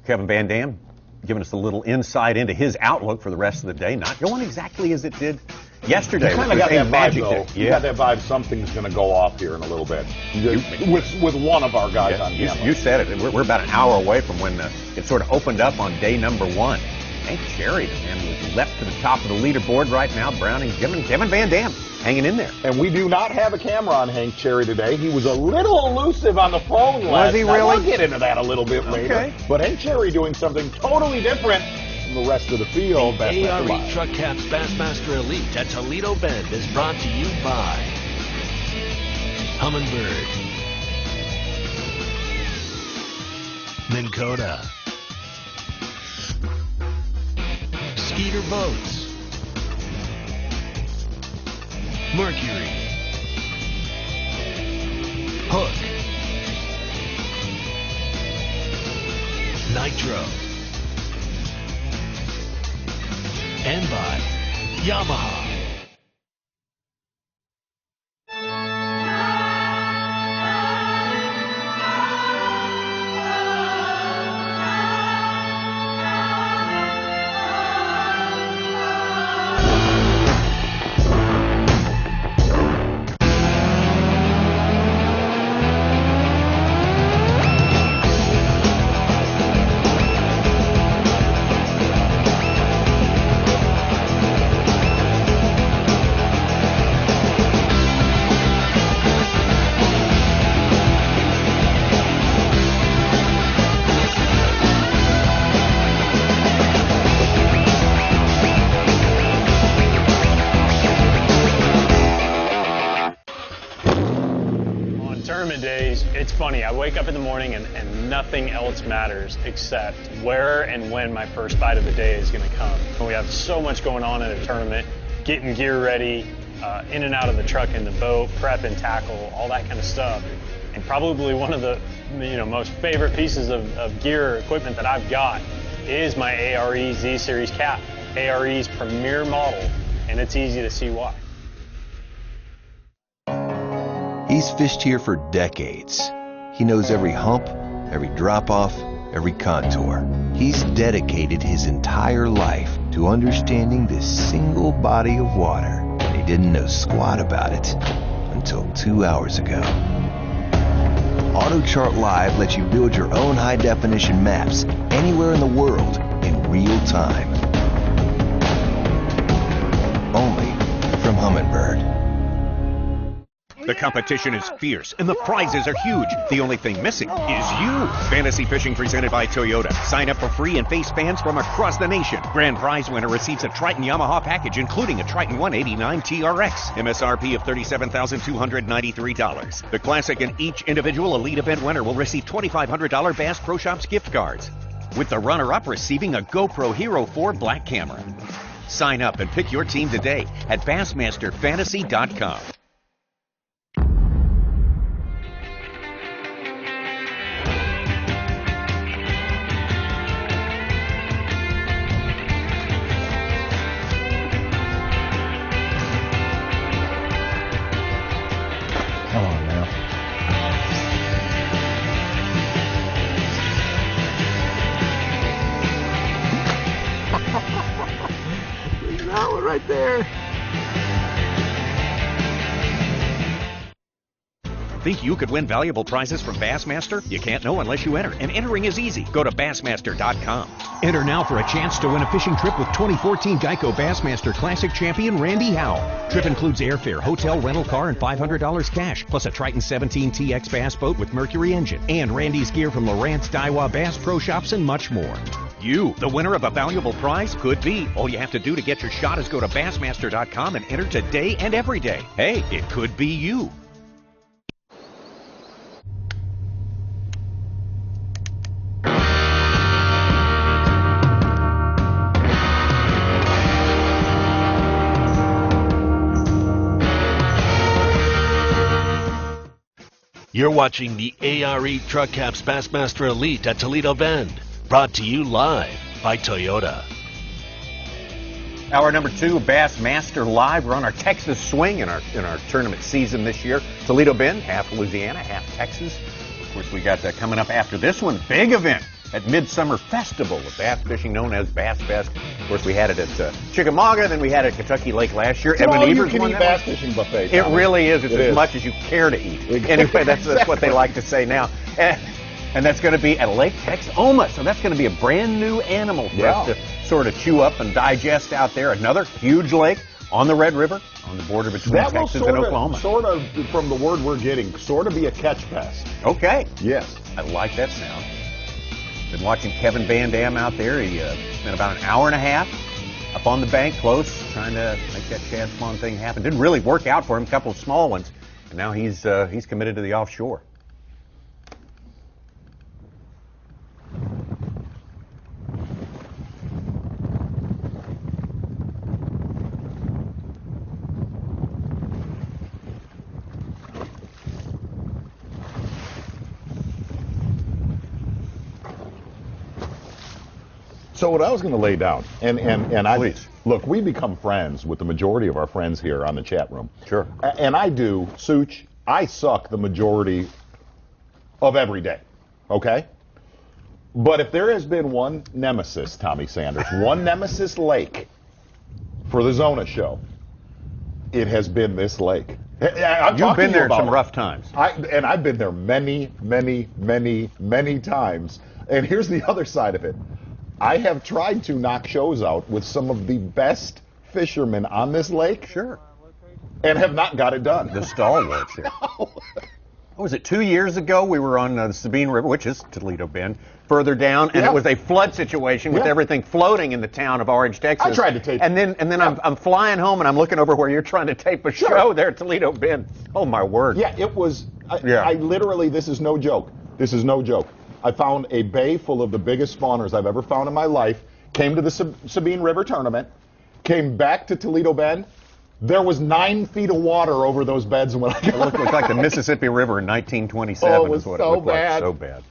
Kevin VanDam giving us a little insight into his outlook for the rest of the day. Not going exactly as it did yesterday. You kind of got that vibe, though. You got that vibe something's going to go off here in a little bit. With one of our guys on camera. You said it. We're about an hour away from when it sort of opened up on day number 1. Hank Cherry, man, was left to the top of the leaderboard right now. Browning, Kevin VanDam hanging in there. And we do not have a camera on Hank Cherry today. He was a little elusive on the phone last night. Was he really? We'll get into that a little bit later. But Hank Cherry doing something totally different from the rest of the field. The ARE Truck Caps Bassmaster Elite at Toledo Bend is brought to you by Humminbird, Minn Kota, Skeeter Boats, Mercury, Hook, Nitro, and by Yamaha. It's funny, I wake up in the morning and nothing else matters except where and when my first bite of the day is going to come. We have so much going on in a tournament, getting gear ready, in and out of the truck and the boat, prep and tackle, all that kind of stuff. And probably one of the most favorite pieces of gear or equipment that I've got is my ARE Z Series cap, ARE's premier model, and it's easy to see why. He's fished here for decades. He knows every hump, every drop-off, every contour. He's dedicated his entire life to understanding this single body of water. And he didn't know squat about it until 2 hours ago. AutoChart Live lets you build your own high-definition maps anywhere in the world in real time. Only from Humminbird. The competition is fierce and the prizes are huge. The only thing missing is you. Fantasy Fishing presented by Toyota. Sign up for free and face fans from across the nation. Grand prize winner receives a Triton Yamaha package including a Triton 189 TRX. MSRP of $37,293. The classic and each individual elite event winner will receive $2,500 Bass Pro Shops gift cards, with the runner-up receiving a GoPro Hero 4 black camera. Sign up and pick your team today at Bassmasterfantasy.com. Right there. Think you could win valuable prizes from Bassmaster? You can't know unless you enter, and entering is easy. Go to Bassmaster.com. Enter now for a chance to win a fishing trip with 2014 Geico Bassmaster Classic champion Randy Howell. Trip includes airfare, hotel, rental car, and $500 cash, plus a Triton 17 TX bass boat with Mercury engine, and Randy's gear from Lowrance, Daiwa, Bass Pro Shops, and much more. You, the winner of a valuable prize, could be. All you have to do to get your shot is go to Bassmaster.com and enter today and every day. Hey, it could be you. You're watching the ARE Truck Caps Bassmaster Elite at Toledo Bend. Brought to you live by Toyota. Hour number 2, Bassmaster Live. We're on our Texas swing in our tournament season this year. Toledo Bend, half Louisiana, half Texas. Of course, we got coming up after this one, big event at Midsummer Festival of Bass Fishing, known as Bass Fest. Of course, we had it at Chickamauga, then we had it at Kentucky Lake last year. Edwin Evers won that bass fishing buffet. It really is. It's as much as you care to eat. Anyway, that's what they like to say now. And that's going to be at Lake Texoma. So that's going to be a brand new animal for us to sort of chew up and digest out there. Another huge lake on the Red River, on the border between Texas and Oklahoma. Sort of, from the word we're getting, sort of be a catch pest. Okay. Yes. I like that sound. Been watching Kevin VanDam out there. He spent about an hour and a half up on the bank close, trying to make that shad spawn thing happen. Didn't really work out for him, a couple of small ones. And now he's committed to the offshore. So what I was going to lay down, and look, we become friends with the majority of our friends here on the chat room. Sure. And I do, Such, I suck the majority of every day, okay? But if there has been one nemesis, Tommy Sanders, one nemesis lake for the Zona show, it has been this lake. You've been there some rough times. And I've been there many, many, many, many times. And here's the other side of it. I have tried to knock shows out with some of the best fishermen on this lake. Sure. And have not got it done. The stalwarts here. No. What was it, 2 years ago? We were on the Sabine River, which is Toledo Bend, further down, and it was a flood situation with everything floating in the town of Orange, Texas. I tried to tape and then I'm flying home, and I'm looking over where you're trying to tape a show there at Toledo Bend. Oh, my word. Yeah, it was, I literally, this is no joke. This is no joke. I found a bay full of the biggest spawners I've ever found in my life, came to the Sabine River tournament, came back to Toledo Bend. There was 9 feet of water over those beds. And when I got it looked like the Mississippi River in 1927. Oh, it was is what so it looked bad. Like. So bad.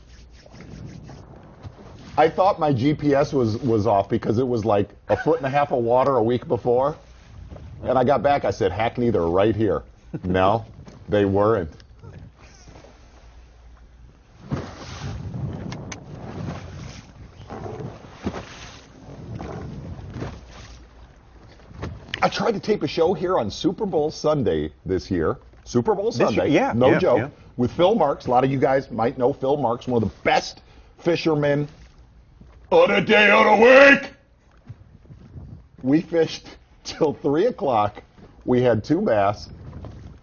I thought my GPS was off because it was like 1.5 foot of water a week before. And I got back, I said, Hackney, they're right here. No, they weren't. I tried to tape a show here on Super Bowl Sunday this year. Super Bowl Sunday, no joke. Yeah. with Phil Marks. A lot of you guys might know Phil Marks, one of the best fishermen of the day of the week. We fished till 3 o'clock. We had 2 bass.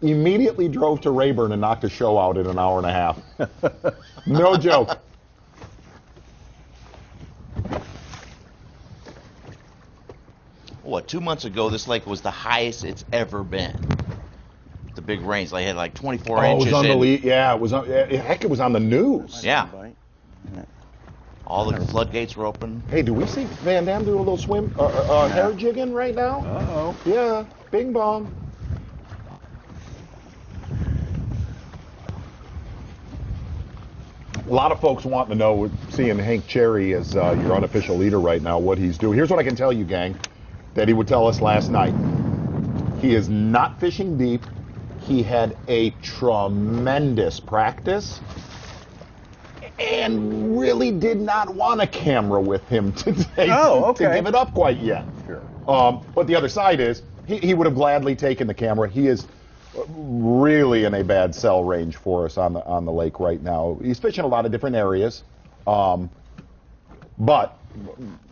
Immediately drove to Rayburn and knocked a show out in an hour and a half. No joke. What, 2 months ago, this lake was the highest it's ever been. The big rains, they had like 24 inches. It was unbelievable. Yeah, it was. Heck, it was on the news. Yeah. All the floodgates were open. Hey, do we see VanDam do a little swim, hair jigging right now? Uh-oh. Yeah, bing bong. A lot of folks want to know, seeing Hank Cherry as your unofficial leader right now, what he's doing. Here's what I can tell you, gang, that he would tell us last night. He is not fishing deep. He had a tremendous practice and really did not want a camera with him today to give it up quite yet. Sure. But the other side is, he would have gladly taken the camera. He is really in a bad sell range for us on the lake right now. He's fishing a lot of different areas. But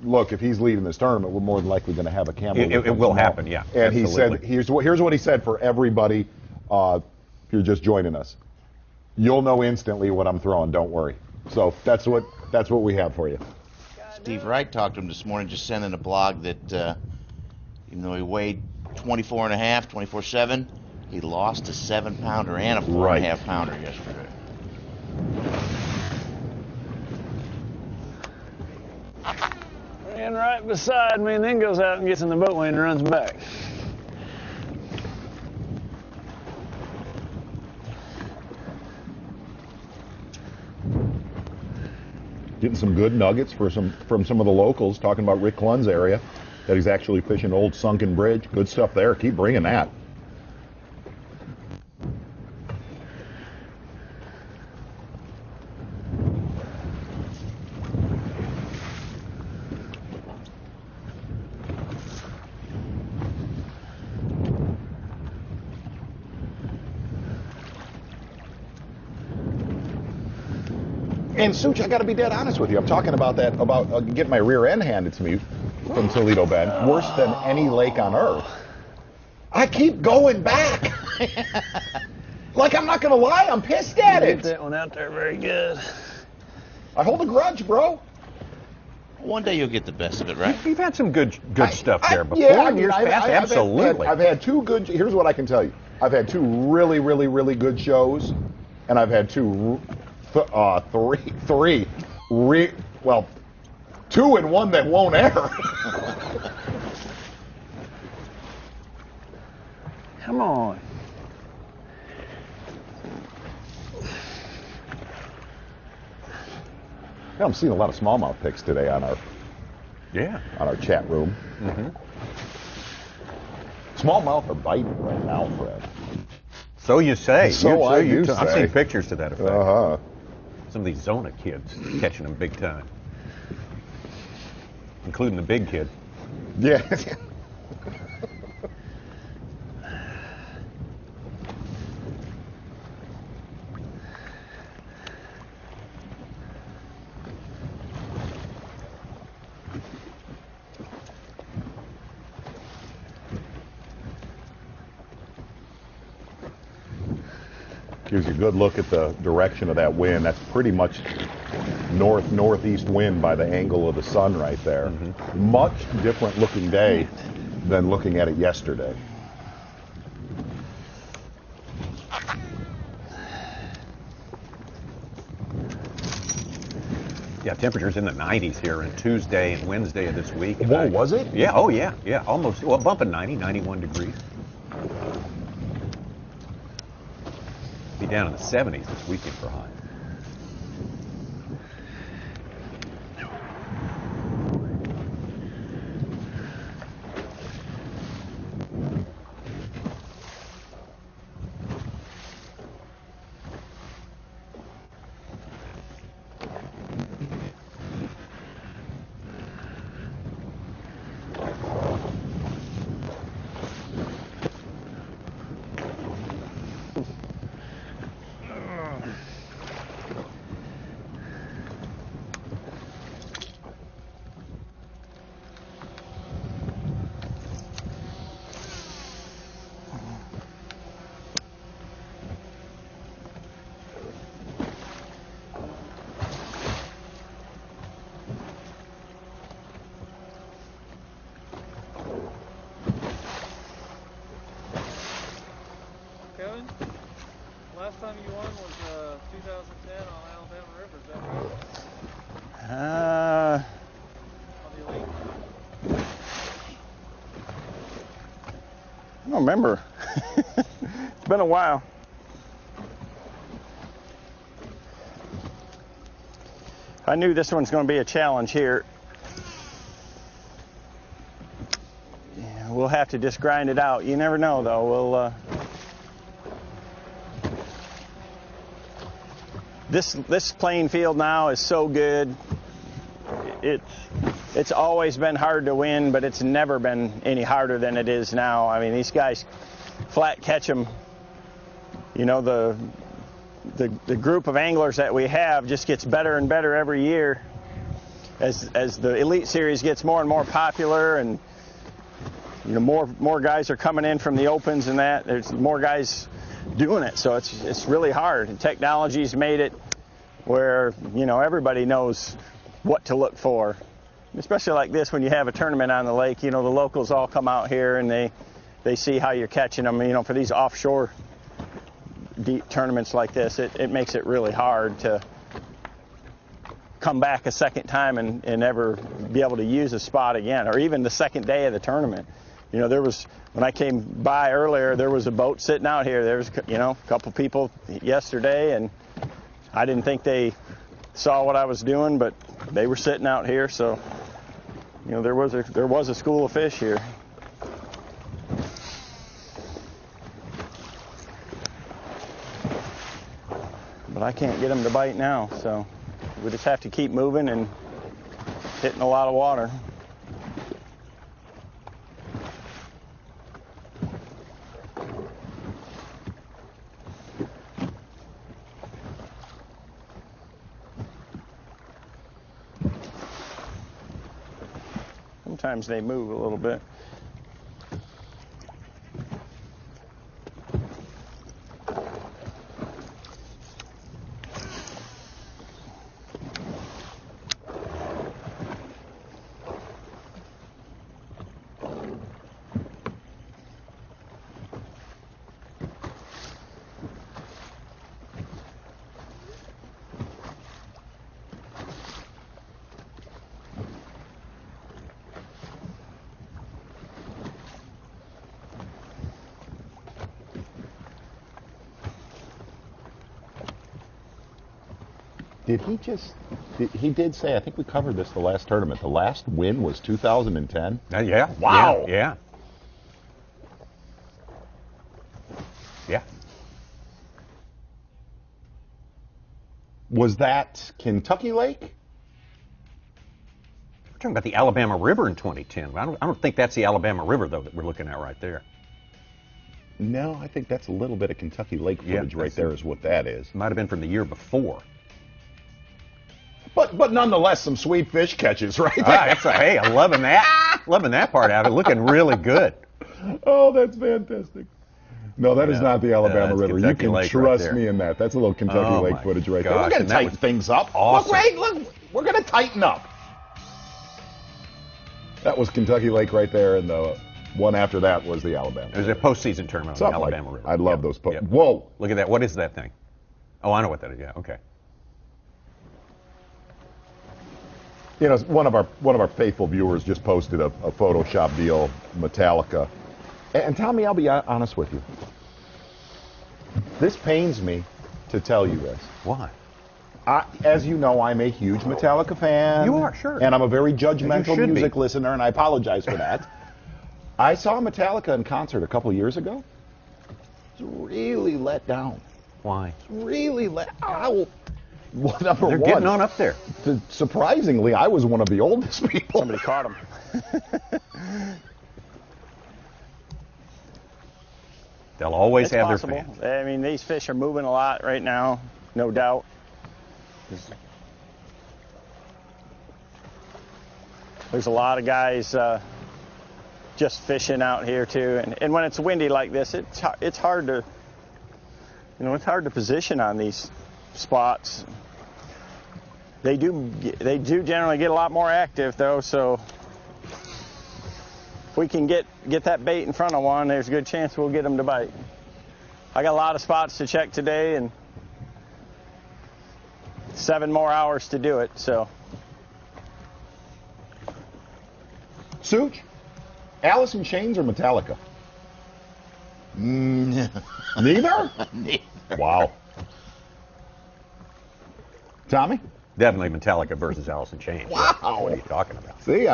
look, if he's leading this tournament, we're more than likely going to have a camera. It will happen, yeah. And absolutely. he said, here's what he said for everybody if you're just joining us. You'll know instantly what I'm throwing, don't worry. So that's what we have for you. Steve Wright talked to him this morning, just sent in a blog that even though he weighed 24.5, 24.7, he lost a 7-pounder and a 4.5-pounder yesterday. Ran right beside me and then goes out and gets in the boat and runs back. Getting some good nuggets from some of the locals, talking about Rick Clunn's area, that he's actually fishing Old Sunken Bridge. Good stuff there. Keep bringing that. And Such, I got to be dead honest with you. I'm talking about that, about getting my rear end handed to me from Toledo Bend, worse than any lake on earth. I keep going back. Like, I'm not going to lie, I'm pissed at it. Get that one out there very good. I hold a grudge, bro. One day you'll get the best of it, right? You've had some good stuff there before. Yeah, years past, absolutely. I've had 2 good. Here's what I can tell you. I've had 2 really, really, really good shows, and I've had 2 2 and 1 that won't air. Come on. Yeah, I'm seeing a lot of smallmouth picks today on our chat room. Mm-hmm. Smallmouth are biting right now, Fred. So you say. So I do say. I've seen pictures to that effect. Uh-huh. Some of these Zona kids catching them big time, including the big kid. Yeah. Gives you a good look at the direction of that wind. That's pretty much northeast wind by the angle of the sun right there. Mm-hmm. Much different looking day than looking at it yesterday. Yeah, temperatures in the 90s here on Tuesday and Wednesday of this week. Whoa, was it? Yeah, oh yeah, almost, well, bumping 90, 91 degrees. Be down in the 70s this weekend for high. last time you won was 2010 on Alabama River, is that right? On the elite? I don't remember. It's been a while. I knew this one's going to be a challenge here. Yeah, we'll have to just grind it out. You never know, though. We'll. This playing field now is so good. It's always been hard to win, but it's never been any harder than it is now. I mean, these guys flat catch them. You know, the group of anglers that we have just gets better and better every year as the Elite Series gets more and more popular, and you know, more guys are coming in from the opens and that. There's more guys doing it, so it's really hard. And technology's made it where, you know, everybody knows what to look for. Especially like this, when you have a tournament on the lake, you know, the locals all come out here and they see how you're catching them. You know, for these offshore deep tournaments like this, it makes it really hard to come back a second time and ever be able to use a spot again, or even the second day of the tournament. You know, when I came by earlier, there was a boat sitting out here. There was, you know, a couple people yesterday, and I didn't think they saw what I was doing, but they were sitting out here, so, you know, there was a school of fish here. But I can't get them to bite now, so we just have to keep moving and hitting a lot of water. Sometimes they move a little bit. He did say, I think we covered this the last tournament, the last win was 2010? Yeah. Wow. Yeah. Was that Kentucky Lake? We're talking about the Alabama River in 2010. I don't think that's the Alabama River, though, that we're looking at right there. No, I think that's a little bit of Kentucky Lake footage right there is what that is. Might have been from the year before. But nonetheless, some sweet fish catches right there. Hey, I'm loving that. Loving that part of it. Looking really good. Oh, that's fantastic. No, that is not the Alabama River. Kentucky You can Lake trust right me in that. That's a little Kentucky Lake footage right there. We're going to tighten things up. Awesome. Look, we're going to tighten up. That was Kentucky Lake right there, and the one after that was the Alabama. It was a postseason tournament on the Alabama River. I love those Whoa. Look at that. What is that thing? Oh, I know what that is. Yeah, okay. You know, one of our faithful viewers just posted a Photoshop deal, Metallica. And Tommy, I'll be honest with you. This pains me to tell you this. Why? As you know, I'm a huge Metallica fan. You are, sure. And I'm a very judgmental music listener, and I apologize for that. I saw Metallica in concert a couple years ago. I was really let down. Why? Really let down. Well, number They're one, getting on up there. Surprisingly, I was one of the oldest people. Somebody caught him. They'll always have possible. their fans. I mean, these fish are moving a lot right now, no doubt. There's a lot of guys just fishing out here too, and when it's windy like this, it's hard to, you know, it's hard to position on these spots. They do generally get a lot more active though, so if we can get that bait in front of one, there's a good chance we'll get them to bite. I got a lot of spots to check today and 7 more hours to do it, so. Such, Alice in Chains or Metallica? Neither? Neither. Wow. Tommy? Definitely Metallica versus Alice in Chains. Wow. What are you talking about? See, you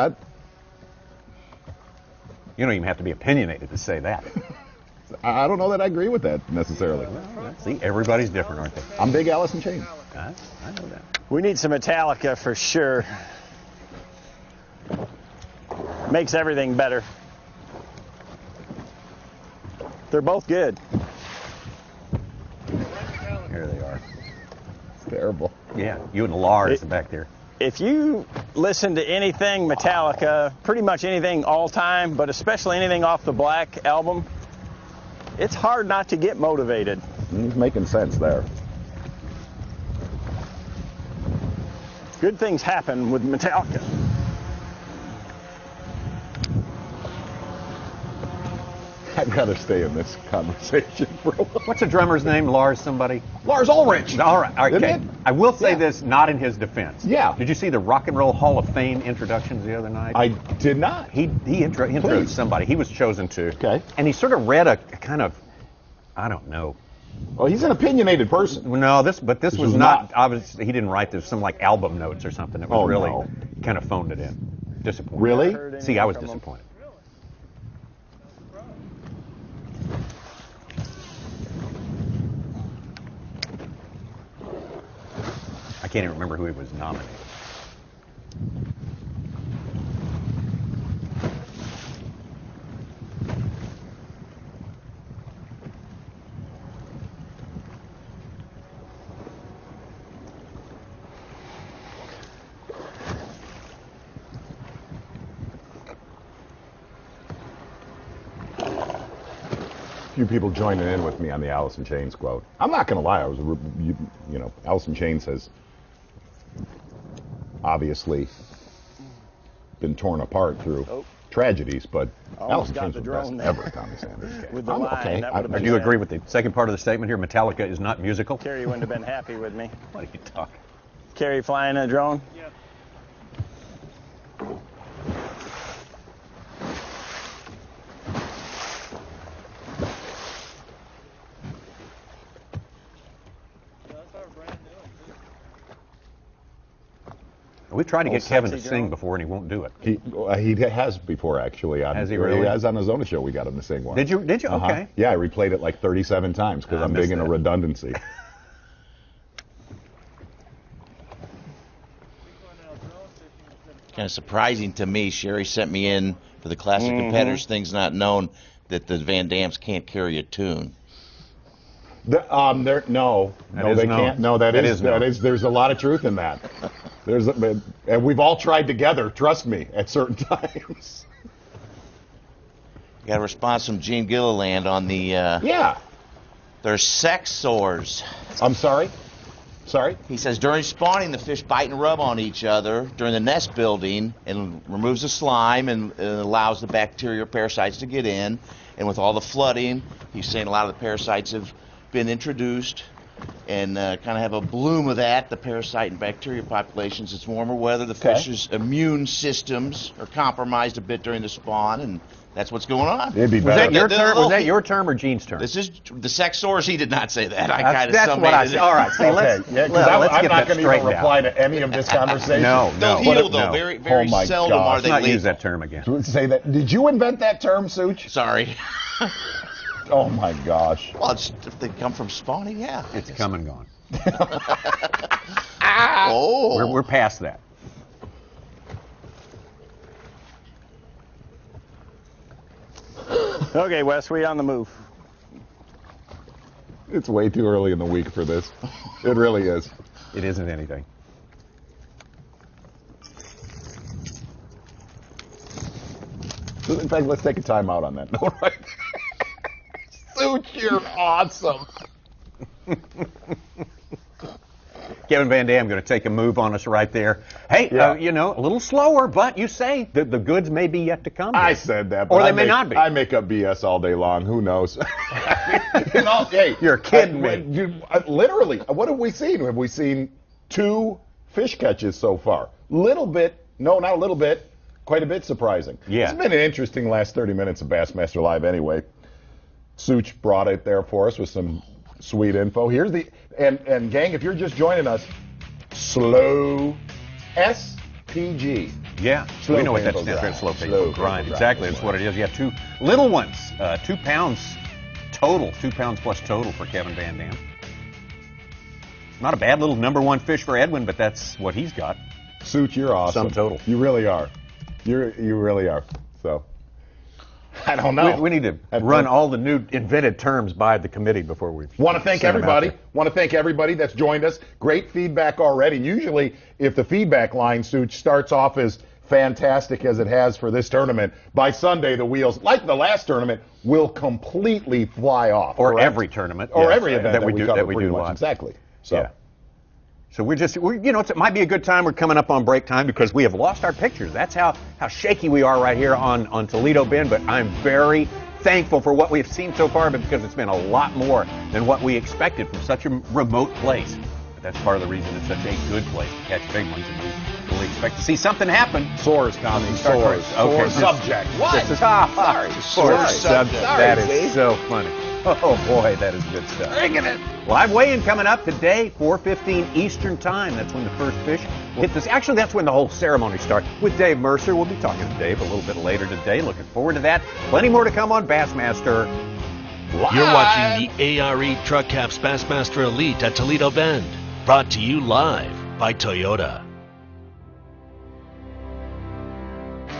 don't even have to be opinionated to say that. I don't know that I agree with that necessarily. See, everybody's different, aren't they? I'm big Alice in Chains. I know that. We need some Metallica for sure. Makes everything better. They're both good. Here they are. It's terrible. Yeah, you and Lars back there. If you listen to anything Metallica, pretty much anything all time, but especially anything off the Black album, it's hard not to get motivated. He's making sense there. Good things happen with Metallica. I'd rather stay in this conversation for a while. What's the drummer's name? Lars somebody? Lars Ulrich. All right. Okay. Isn't it? I will say this, not in his defense. Yeah. Did you see the Rock and Roll Hall of Fame introductions the other night? I did not. He introduced somebody. He was chosen to. Okay. And he sort of read a kind of, I don't know. Well, he's an opinionated person. No, this was not. Obviously, he didn't write this. Some like album notes or something. It was really kind of phoned it in. Disappointed. Really? See, I was disappointed. I can't even remember who he was nominated. Few people joining in with me on the Alice in Chains quote. I'm not going to lie. Alice in Chains has obviously been torn apart through tragedies, but Alice in Chains was the best ever, Tommy Sanders. With the line, Do you agree with the second part of the statement here? Metallica is not musical? Kerry wouldn't have been happy with me. What are you talking? Kerry flying a drone? Yep. We've tried to get Kevin to sing before, and he won't do it. He has before, actually. Has he really? He has on his own show. We got him to sing one. Did you? Uh-huh. Okay. Yeah, I replayed it like 37 times because I'm big into redundancy. Kind of surprising to me. Sherry sent me in for the classic competitors. Things not known that the Van Dams can't carry a tune. They can't. No, that is. There's a lot of truth in that. And we've all tried together. Trust me, at certain times. Got a response from Gene Gilliland on the. They're sex sores. I'm sorry. Sorry? He says during spawning, the fish bite and rub on each other during the nest building and removes the slime and allows the bacteria or parasites to get in. And with all the flooding, he's saying a lot of the parasites have been introduced and kind of have a bloom of that, the parasite and bacteria populations. It's warmer weather. The fish's immune systems are compromised a bit during the spawn, and that's what's going on. It'd be better. Was that your term or Gene's term? This is the sex sores. He did not say that. I kind of That's what I said. All right. See, let's get I'm not going to even down. reply to any of this conversation. No. Heal, though. Very, very seldom are they Let's not lethal. use that term again. Say that. Did you invent that term, Such? Sorry. Oh my gosh. Well, if they come from spawning, yeah. It's come and gone. Oh. We're past that. Okay, Wes, we on the move. It's way too early in the week for this. It really is. It isn't anything. In fact, let's take a time out on that note, right? Such, you're awesome. Kevin VanDam going to take a move on us right there. Hey, you know, a little slower, but you say the goods may be yet to come. I said that, but or they may not be. I make up BS all day long. Who knows? You know, hey, you're kidding me. Literally, what have we seen? Have we seen 2 fish catches so far? Little bit, no, not a little bit, quite a bit surprising. Yeah. It's been an interesting last 30 minutes of Bassmaster Live anyway. Such brought it there for us with some sweet info. Here's the, and gang, if you're just joining us, slow SPG. Yeah, Slow we know what that painful stands for. grind. Slow Slow painful painful grind. grind. Exactly, that's what it is. You have 2 little ones, 2 pounds total, 2 pounds plus total for Kevin VanDam. Not a bad little number 1 fish for Edwin, but that's what he's got. Such, you're awesome. Sum total. You really are. You really are. So, I don't know. We need to run all the new invented terms by the committee before we want to thank everybody. Want to thank everybody that's joined us. Great feedback already. Usually, if the feedback line, Such, starts off as fantastic as it has for this tournament, by Sunday the wheels, like the last tournament, will completely fly off. Or correct? every tournament. Or yes, every event that we do live. much. Exactly. So. Yeah. So you know, it might be a good time. We're coming up on break time because we have lost our pictures. That's how shaky we are right here on Toledo Bend. But I'm very thankful for what we've seen so far, because it's been a lot more than what we expected from such a remote place. But that's part of the reason it's such a good place to catch big ones, and we fully expect to see something happen. Source coming. Okay. Source subject. What? Sorry. Source subject. That is so funny. Oh boy, that is good stuff. Bringing it. Live weigh-in coming up today, 4:15 Eastern Time. That's when the first fish will hit this. Actually, that's when the whole ceremony starts with Dave Mercer. We'll be talking to Dave a little bit later today. Looking forward to that. Plenty more to come on Bassmaster Live. You're watching the ARE Truck Caps Bassmaster Elite at Toledo Bend. Brought to you live by Toyota.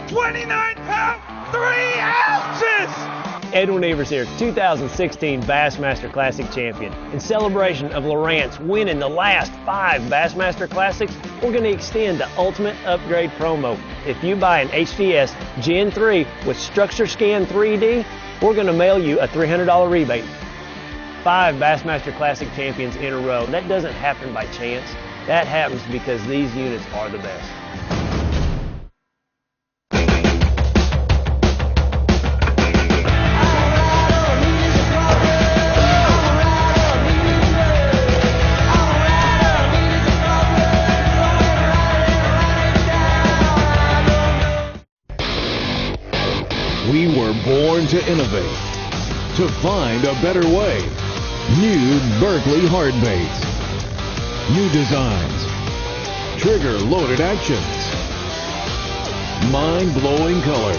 29 pounds, 3 ounces! Edwin Evers here, 2016 Bassmaster Classic champion. In celebration of Lowrance winning the last 5 Bassmaster Classics, we're going to extend the Ultimate Upgrade promo. If you buy an HVS Gen 3 with Structure Scan 3D, we're going to mail you a $300 rebate. 5 Bassmaster Classic champions in a row. That doesn't happen by chance. That happens because these units are the best. We were born to innovate, to find a better way. New Berkley hard baits. New designs. Trigger-loaded actions. Mind-blowing colors.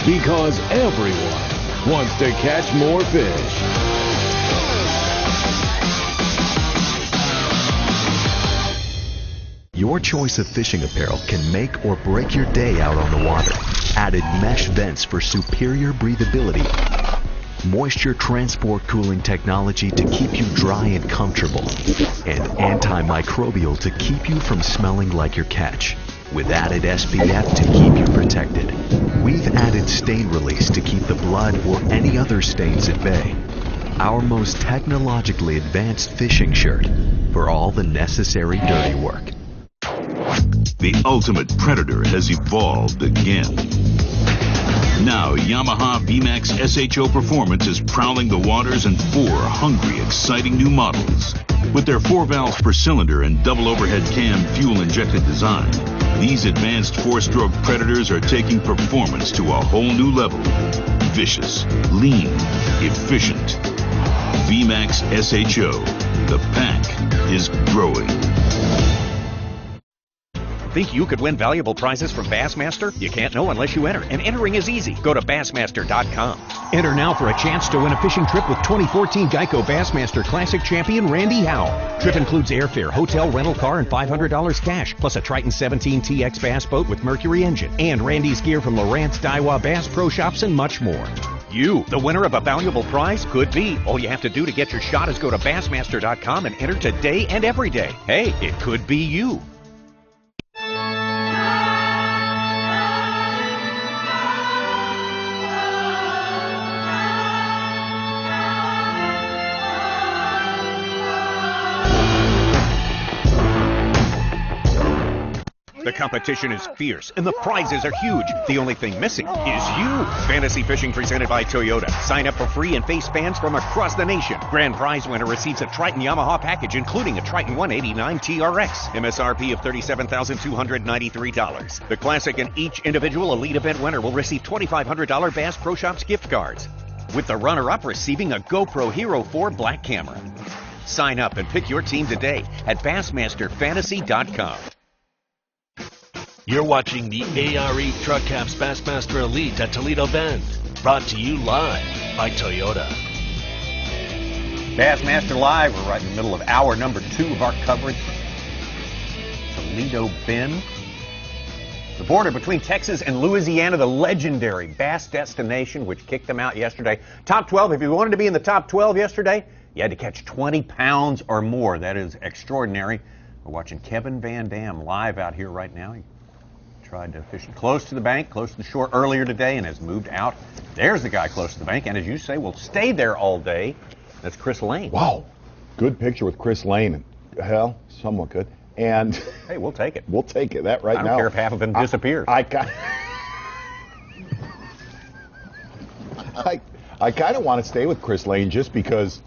Because everyone wants to catch more fish. Your choice of fishing apparel can make or break your day out on the water. Added mesh vents for superior breathability. Moisture transport cooling technology to keep you dry and comfortable. And antimicrobial to keep you from smelling like your catch. With added SPF to keep you protected. We've added stain release to keep the blood or any other stains at bay. Our most technologically advanced fishing shirt for all the necessary dirty work. The ultimate predator has evolved again. Now, Yamaha B.A.S.S SHO Performance is prowling the waters in 4 hungry, exciting new models. With their 4 valves per cylinder and double overhead cam fuel-injected design, these advanced 4-stroke predators are taking performance to a whole new level. Vicious, lean, efficient. B.A.S.S SHO. The pack is growing. Think you could win valuable prizes from Bassmaster? You can't know unless you enter, and entering is easy. Go to Bassmaster.com. Enter now for a chance to win a fishing trip with 2014 Geico Bassmaster Classic champion Randy Howe. Trip includes airfare, hotel, rental car, and $500 cash, plus a Triton 17 TX bass boat with Mercury engine, and Randy's gear from Lowrance, Daiwa, Bass Pro Shops, and much more. You, the winner of a valuable prize, could be. All you have to do to get your shot is go to Bassmaster.com and enter today and every day. Hey, it could be you. competition is fierce and the prizes are huge. The only thing missing is you. Fantasy Fishing presented by Toyota. Sign up for free and face fans from across the nation. Grand prize winner receives a Triton Yamaha package, including a Triton 189 TRX. MSRP of $37,293. The classic and each individual elite event winner will receive $2,500 Bass Pro Shops gift cards, with the runner-up receiving a GoPro Hero 4 black camera. Sign up and pick your team today at Bassmasterfantasy.com. You're watching the ARE Truck Caps Bassmaster Elite at Toledo Bend. Brought to you live by Toyota. Bassmaster Live. We're right in the middle of hour number 2 of our coverage. Toledo Bend. The border between Texas and Louisiana, the legendary bass destination, which kicked them out yesterday. Top 12, if you wanted to be in the top 12 yesterday, you had to catch 20 pounds or more. That is extraordinary. We're watching Kevin VanDam live out here right now. He tried to fish close to the bank, close to the shore earlier today, and has moved out. There's the guy close to the bank, and as you say, will stay there all day. That's Chris Lane. Wow. Good picture with Chris Lane. Hell, somewhat good. And hey, we'll take it. We'll take it. That right now. I don't care if half of them disappears. I kind of want to stay with Chris Lane just because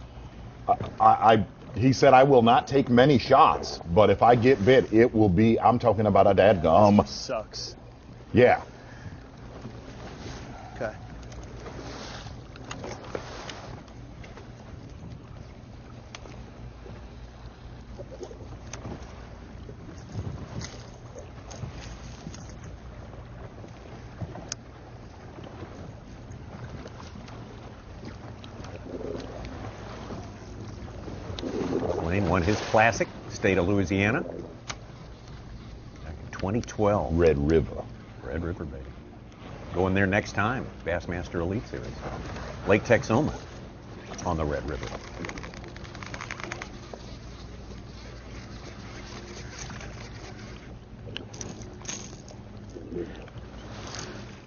he said I will not take many shots, but if I get bit, it will be, I'm talking about a dadgum. Sucks. Yeah. Okay. Lane won his classic, state of Louisiana, back in 2012. Red River. Red River, baby. Going there next time, Bassmaster Elite Series. Lake Texoma on the Red River.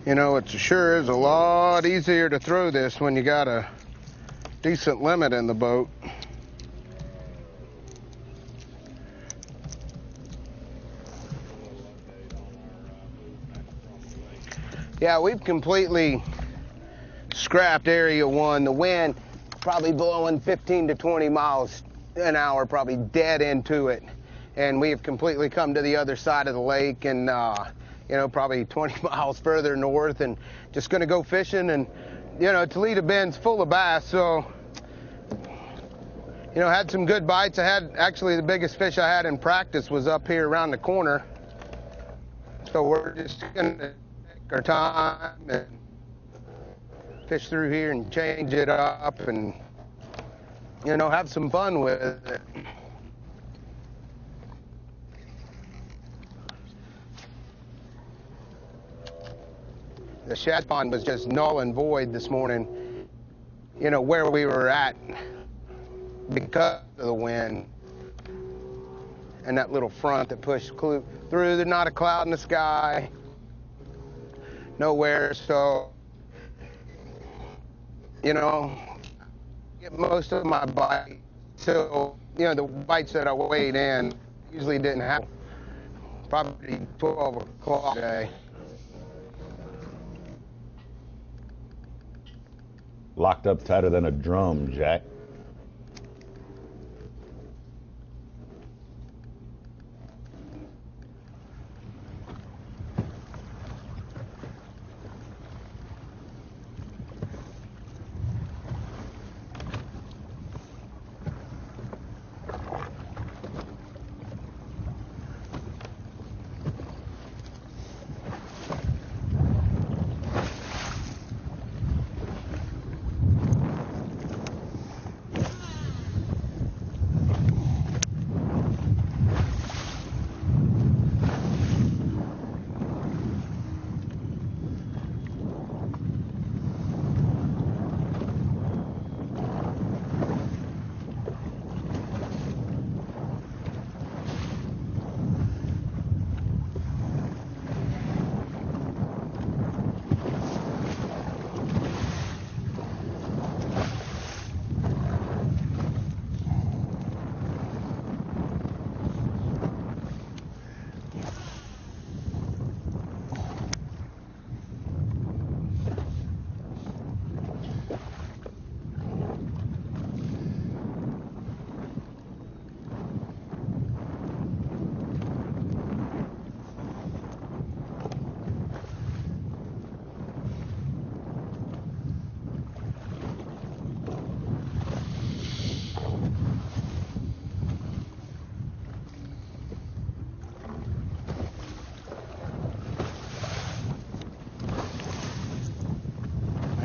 You know, it sure is a lot easier to throw this when you got a decent limit in the boat. Yeah, we've completely scrapped Area 1. The wind probably blowing 15 to 20 miles an hour, probably dead into it. And we have completely come to the other side of the lake and, you know, probably 20 miles further north and just going to go fishing. And, you know, Toledo Bend's full of bass, so, you know, had some good bites. I had, actually, the biggest fish I had in practice was up here around the corner. So we're just going to our time and fish through here and change it up and, you know, have some fun with it. The shad pond was just null and void this morning, you know, where we were at because of the wind and that little front that pushed through. There's not a cloud in the sky. Nowhere, so, you know, get most of my bites. So, you know, the bites that I weighed in usually didn't have probably 12 o'clock today. Locked up tighter than a drum, Jack.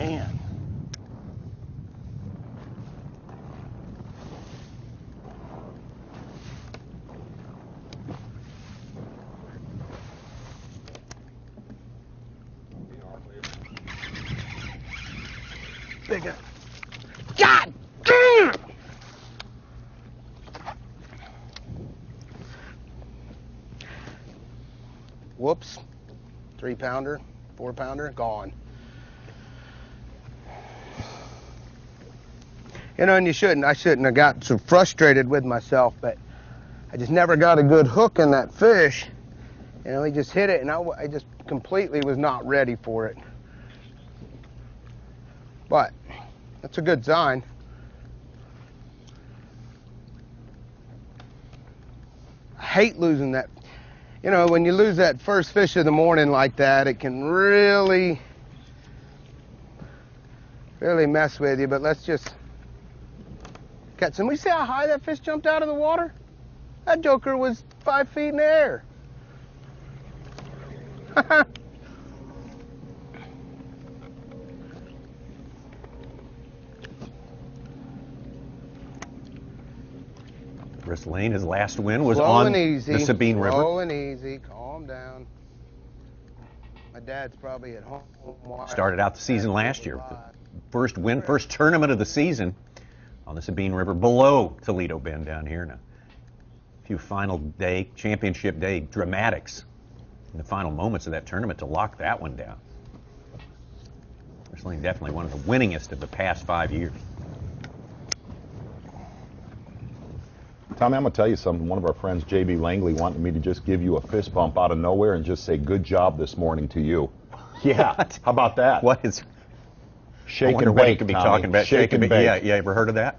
man. Bigger. God damn! Whoops. 3-pounder, 4-pounder, gone. You know, and I shouldn't have got so frustrated with myself, but I just never got a good hook in that fish. You know, he just hit it, and I just completely was not ready for it. But that's a good sign. I hate losing that. You know, when you lose that first fish of the morning like that, it can really mess with you. But let's just catch him. We see how high that fish jumped out of the water? That joker was 5 feet in the air. Chris Lane, his last win was Slow on and easy. the Sabine River. Slow and easy. Calm down. My dad's probably at home. Started out the season last year. First win, first tournament of the season on the Sabine River below Toledo Bend down here. Now, a few final day, championship day dramatics in the final moments of that tournament to lock that one down. Chris Lane definitely one of the winningest of the past 5 years. Tommy, I'm going to tell you something. One of our friends, J.B. Langley, wanted me to just give you a fist bump out of nowhere and just say good job this morning to you. Yeah. How about that? What is... Shake and bake, could be Tommy. talking about Shake and bake. Yeah, ever heard of that?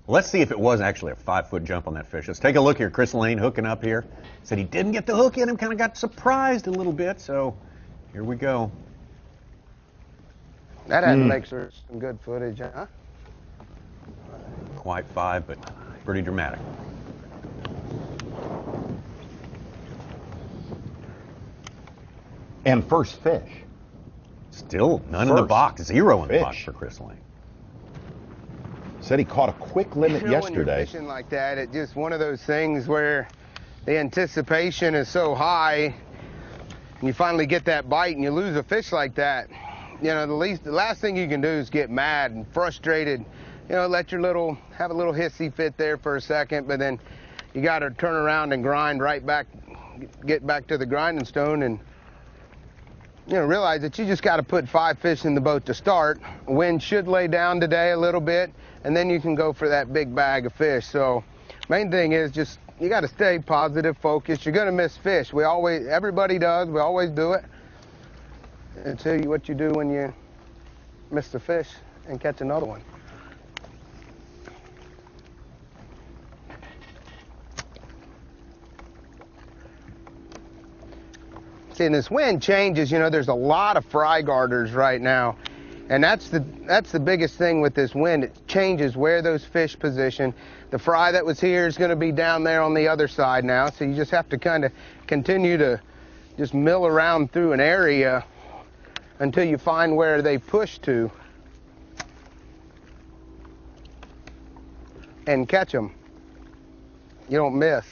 Let's see if it was actually a 5-foot jump on that fish. Let's take a look here. Chris Lane hooking up here. Said he didn't get the hook in him, kind of got surprised a little bit, so here we go. That had to make some good footage, huh? Quite 5, but pretty dramatic. And first fish. Still none in the box. 0 in the box for Chris Lane. Said he caught a quick limit yesterday. When you're fishing like that, it's just one of those things where the anticipation is so high, and you finally get that bite and you lose a fish like that. You know, the last thing you can do is get mad and frustrated. You know, let have a little hissy fit there for a second, but then you got to turn around and grind right back, get back to the grinding stone, and you know, realize that you just got to put 5 fish in the boat to start. Wind should lay down today a little bit, and then you can go for that big bag of fish. So, main thing is just you got to stay positive, focused. You're going to miss fish. Everybody does. We always do it. I'll tell you what you do when you miss the fish and catch another one. See, and this wind changes, you know, there's a lot of fry garters right now. And that's the biggest thing with this wind. It changes where those fish position. The fry that was here is going to be down there on the other side now. So you just have to kind of continue to just mill around through an area until you find where they push to and catch them. You don't miss.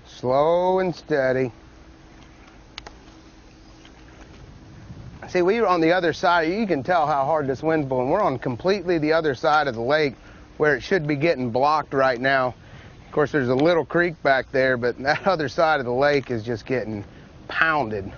Slow and steady. See, we were on the other side. You can tell how hard this wind's blowing. We're on completely the other side of the lake where it should be getting blocked right now. Of course, there's a little creek back there, but that other side of the lake is just getting pounded.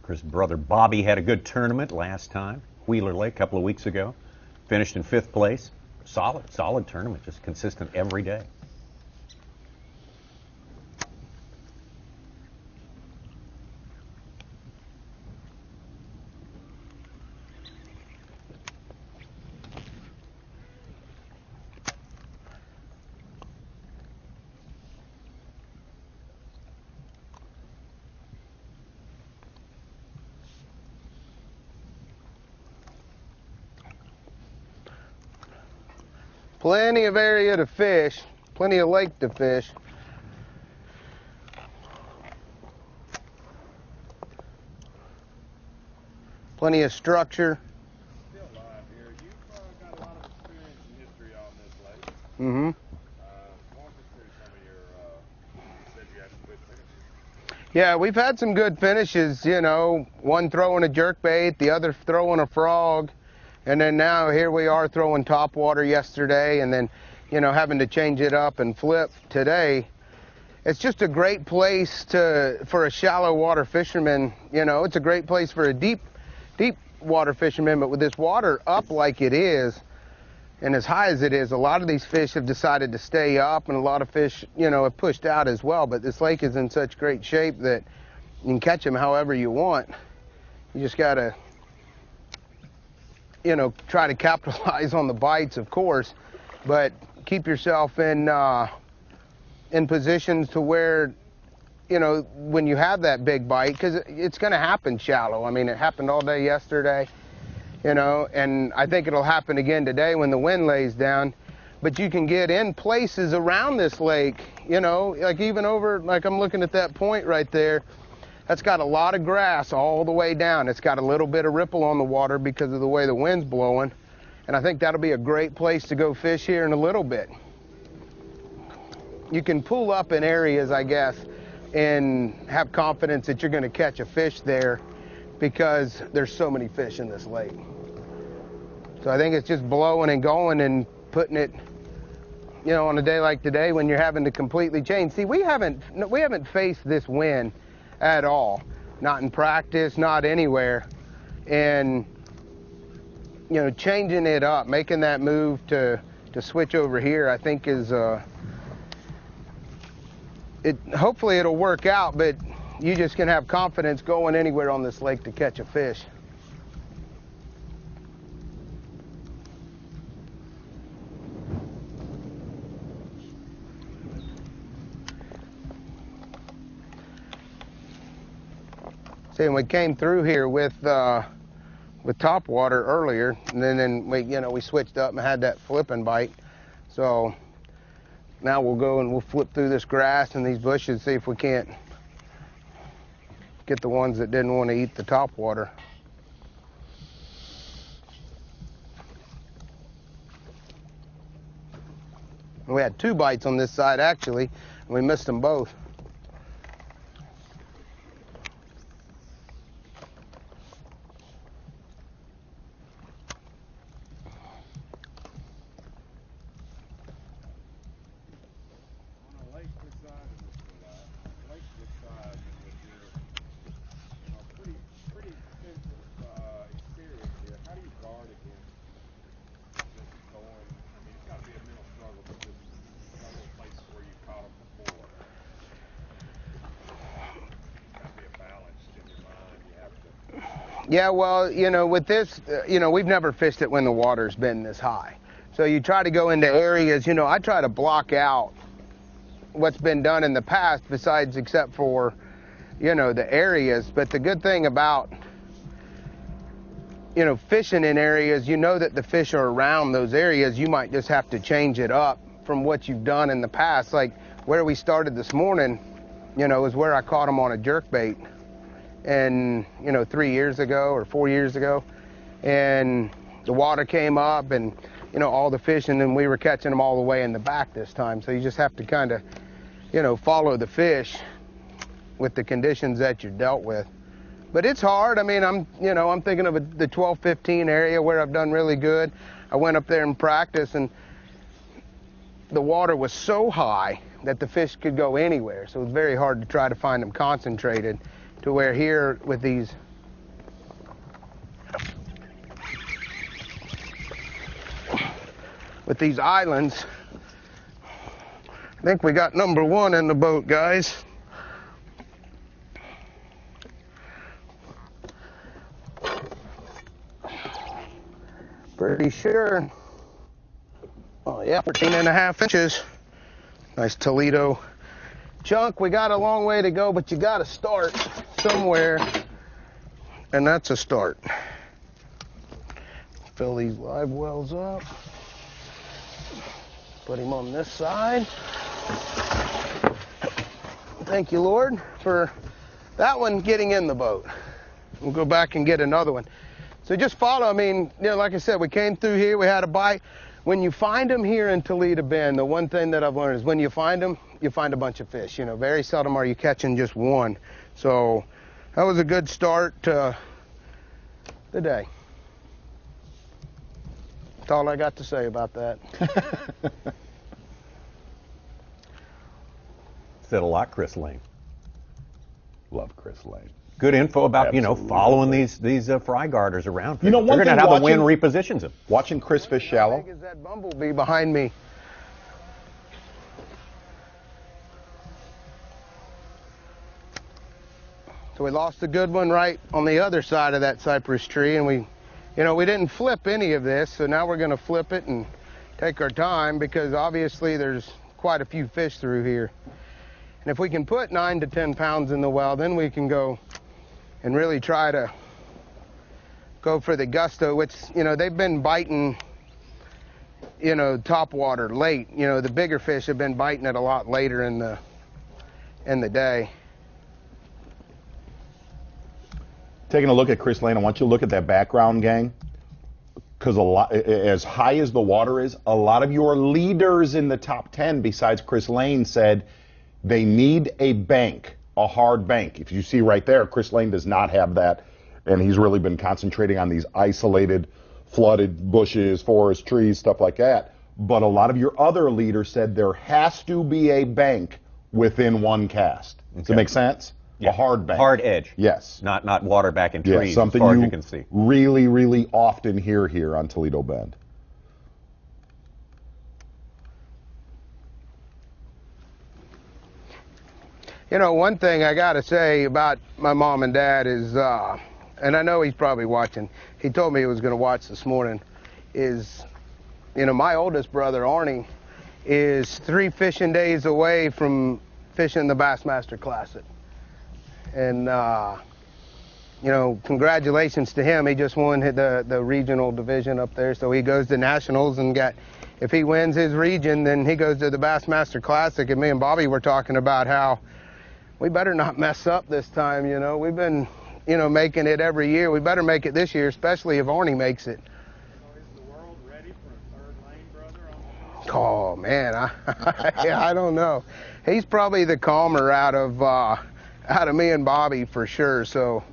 His brother Bobby had a good tournament last time, Wheeler Lake, a couple of weeks ago. Finished in 5th place. Solid tournament, just consistent every day. Plenty of area to fish, plenty of lake to fish. Plenty of structure. Still live here. You've got a lot of experience and history on this lake. Mm-hmm. Walk us through some of your, you said you had some good finishes. Yeah, we've had some good finishes, you know, one throwing a jerkbait, the other throwing a frog, and then now here we are throwing topwater yesterday, and then, you know, having to change it up and flip today. It's just a great place for a shallow water fisherman. You know, it's a great place for a deep water fisherman, but with this water up like it is, and as high as it is, a lot of these fish have decided to stay up, and a lot of fish, you know, have pushed out as well. But this lake is in such great shape that you can catch them however you want. You just gotta, you know, try to capitalize on the bites, of course, but keep yourself in positions to where, you know, when you have that big bite, because it's going to happen shallow. I mean, it happened all day yesterday, you know, and I think it'll happen again today when the wind lays down. But you can get in places around this lake, you know, like even over, like I'm looking at that point right there. That's got a lot of grass all the way down. It's got a little bit of ripple on the water because of the way the wind's blowing. And I think that'll be a great place to go fish here in a little bit. You can pull up in areas, I guess, and have confidence that you're going to catch a fish there because there's so many fish in this lake. So I think it's just blowing and going and putting it, you know, on a day like today when you're having to completely change. See, we haven't faced this wind at all, not in practice, not anywhere. And, you know, changing it up, making that move to switch over here, I think is, hopefully it'll work out, but you just can have confidence going anywhere on this lake to catch a fish. See, and we came through here with topwater earlier, and then we switched up and had that flipping bite. So now we'll go and we'll flip through this grass and these bushes, see if we can't get the ones that didn't want to eat the topwater. We had 2 bites on this side actually, and we missed them both. Yeah, well, you know, with this, you know, we've never fished it when the water's been this high. So you try to go into areas, you know, I try to block out what's been done in the past besides except for, you know, the areas. But the good thing about, you know, fishing in areas, you know that the fish are around those areas. You might just have to change it up from what you've done in the past. Like where we started this morning, you know, is where I caught them on a jerkbait. And, you know, 3 years ago or 4 years ago, and the water came up and, you know, all the fish, and then we were catching them all the way in the back this time. So you just have to kind of, you know, follow the fish with the conditions that you're dealt with. But it's hard. I mean, I'm thinking of the 12-15 area where I've done really good. I went up there and practiced, and the water was so high that the fish could go anywhere. So it was very hard to try to find them concentrated. To where here with these with these islands. I think we got number one in the boat, guys. Pretty sure. Oh yeah, 13.5 inches. Nice Toledo chunk. We got a long way to go, but you got to start somewhere, and that's a start. Fill these live wells up. Put him on this side. Thank you, Lord, for that one getting in the boat. We'll go back and get another one. So just follow. I mean, you know, like I said, we came through here, we had a bite. When you find them here in Toledo Bend, the one thing that I've learned is when you find them, you find a bunch of fish. You know, very seldom are you catching just one. So that was a good start to the day. That's all I got to say about that. Said a lot, Chris Lane. Love Chris Lane. Good info about, Absolutely. you know, following these fry garters around. You know, one They're thing going to have watching, the wind repositions them. Watching Chris fish shallow. How big is that bumblebee behind me? So we lost a good one right on the other side of that cypress tree, and we didn't flip any of this, so now we're going to flip it and take our time because obviously there's quite a few fish through here. And if we can put 9 to 10 pounds in the well, then we can go and really try to go for the gusto, which, you know, they've been biting, you know, top water late. You know, the bigger fish have been biting it a lot later in the day. Taking a look at Chris Lane, I want you to look at that background, gang, because as high as the water is, a lot of your leaders in the top 10, besides Chris Lane, said they need a bank, a hard bank. If you see right there, Chris Lane does not have that, and he's really been concentrating on these isolated, flooded bushes, forest trees, stuff like that. But a lot of your other leaders said there has to be a bank within one cast. Does it make sense? Yeah. A hard bank. Hard edge. Yes. Not water back in trees, something as far as you you can see. really, really often hear here on Toledo Bend. You know, one thing I got to say about my mom and dad is, and I know he's probably watching, he told me he was going to watch this morning, is, you know, my oldest brother, Arnie, is 3 fishing days away from fishing the Bassmaster Classic. And, you know, congratulations to him. He just won the regional division up there, so he goes to nationals and if he wins his region, then he goes to the Bassmaster Classic. And me and Bobby were talking about how we better not mess up this time, you know. We've been, you know, making it every year. We better make it this year, especially if Arnie makes it. So is the world ready for a third lane brother? Oh, man, I don't know. He's probably the calmer out of me and Bobby for sure, so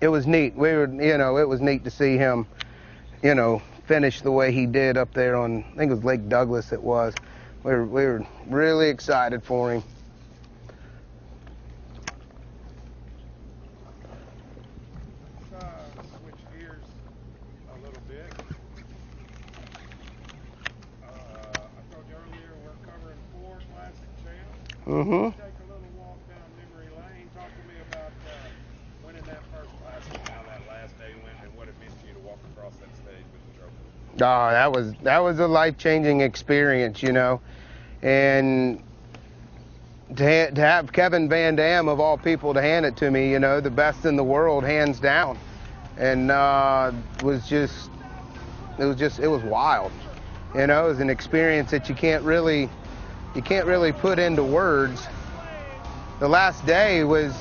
it was neat. It was neat to see him, you know, finish the way he did up there on, I think it was Lake Douglas it was. We were really excited for him. Let's switch gears a little bit. I told you earlier we're covering 4 classic champs. Mm-hmm. Take a little walk down memory lane. Talk to me about winning that first classic, how that last day went, and what it meant to you to walk across that stage with the trophy. Oh, that was a life-changing experience, you know, and to have Kevin VanDam of all people to hand it to me, you know, the best in the world, hands down, and it was wild, you know. It was an experience that you can't really put into words. The last day was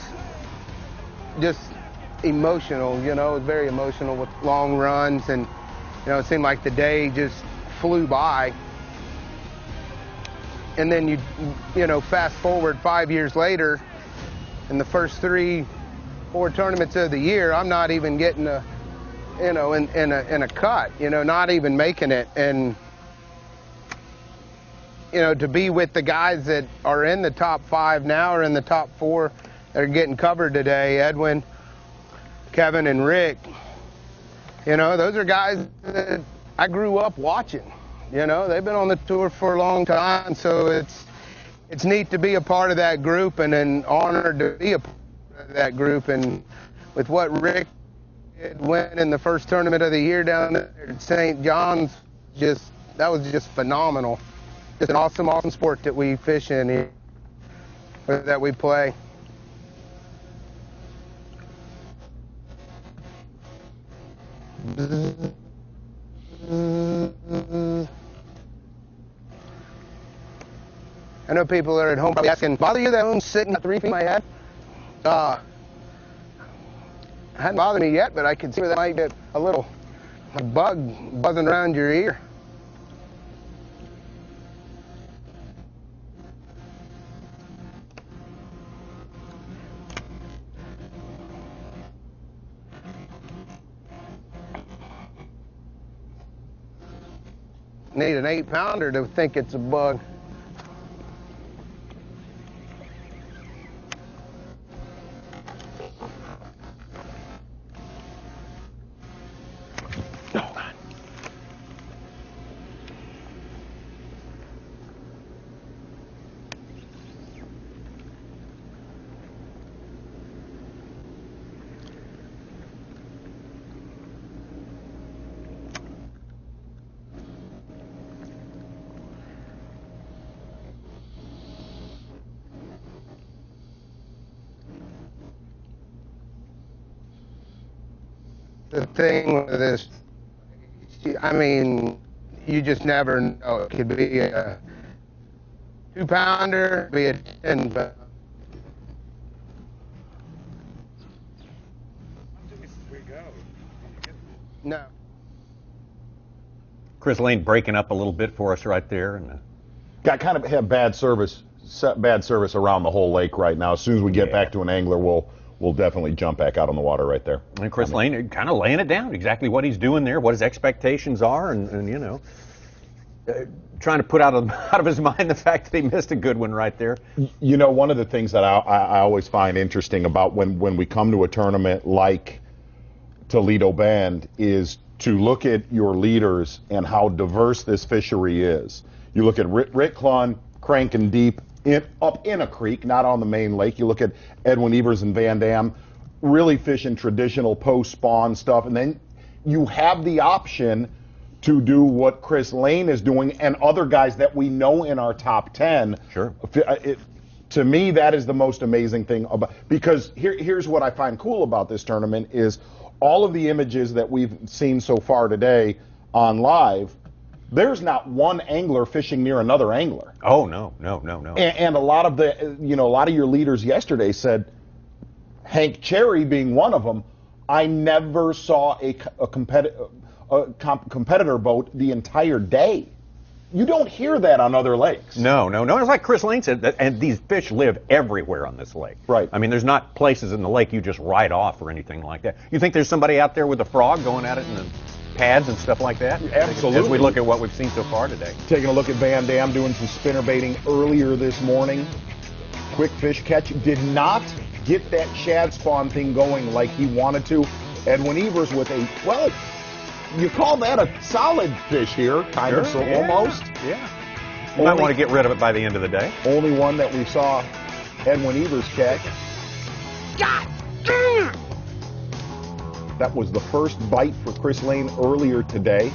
just emotional, you know. It was very emotional with long runs, and you know, it seemed like the day just flew by. And then you know, fast forward 5 years later, in the first 3-4 tournaments of the year, I'm not even getting in a cut, you know, not even making it. And you know, to be with the guys that are in the top 5 now, or in the top 4 that are getting covered today, Edwin, Kevin, and Rick, You know, those are guys that I grew up watching. You know, they've been on the tour for a long time, so it's neat to be a part of that group and an honor to be a part of that group. And with what Rick did win in the first tournament of the year down there at St. John's, that was just phenomenal. It's an awesome, awesome sport that we fish in here, that we play. I know people are at home probably asking, bother you that one's sitting at the reef in my head? It hadn't bothered me yet, but I could see where that might get a bug buzzing around your ear. Need an 8-pounder to think it's a bug. The thing with this, I mean, you just never know. It could be a 2-pounder, be a 10-pounder. No. Chris Lane breaking up a little bit for us right there, and got kind of have bad service around the whole lake right now. As soon as we get back to an angler, we'll definitely jump back out on the water right there. And Chris Lane kind of laying it down, exactly what he's doing there, what his expectations are, and you know, trying to put out of his mind the fact that he missed a good one right there. You know, one of the things that I always find interesting about when we come to a tournament like Toledo Bend is to look at your leaders and how diverse this fishery is. You look at Rick Clunn cranking deep up in a creek, not on the main lake. You look at Edwin Evers and VanDam really fishing traditional post-spawn stuff. And then you have the option to do what Chris Lane is doing and other guys that we know in our top 10. Sure. To me, that is the most amazing thing about, because here's what I find cool about this tournament is all of the images that we've seen so far today on live, there's not one angler fishing near another angler. Oh, no. And a lot of a lot of your leaders yesterday said, Hank Cherry being one of them, I never saw a competitor boat the entire day. You don't hear that on other lakes. No. It's like Chris Lane said, and these fish live everywhere on this lake. Right. I mean, there's not places in the lake you just ride off or anything like that. You think there's somebody out there with a frog going at it in the pads and stuff like that? Absolutely. As we look at what we've seen so far today. Taking a look at VanDam doing some spinner baiting earlier this morning. Quick fish catch. Did not get that shad spawn thing going like he wanted to. Edwin Evers with you call that a solid fish here, kind of, so almost. Yeah. You might want to get rid of it by the end of the day. Only one that we saw Edwin Evers catch. God damn! That was the first bite for Chris Lane earlier today.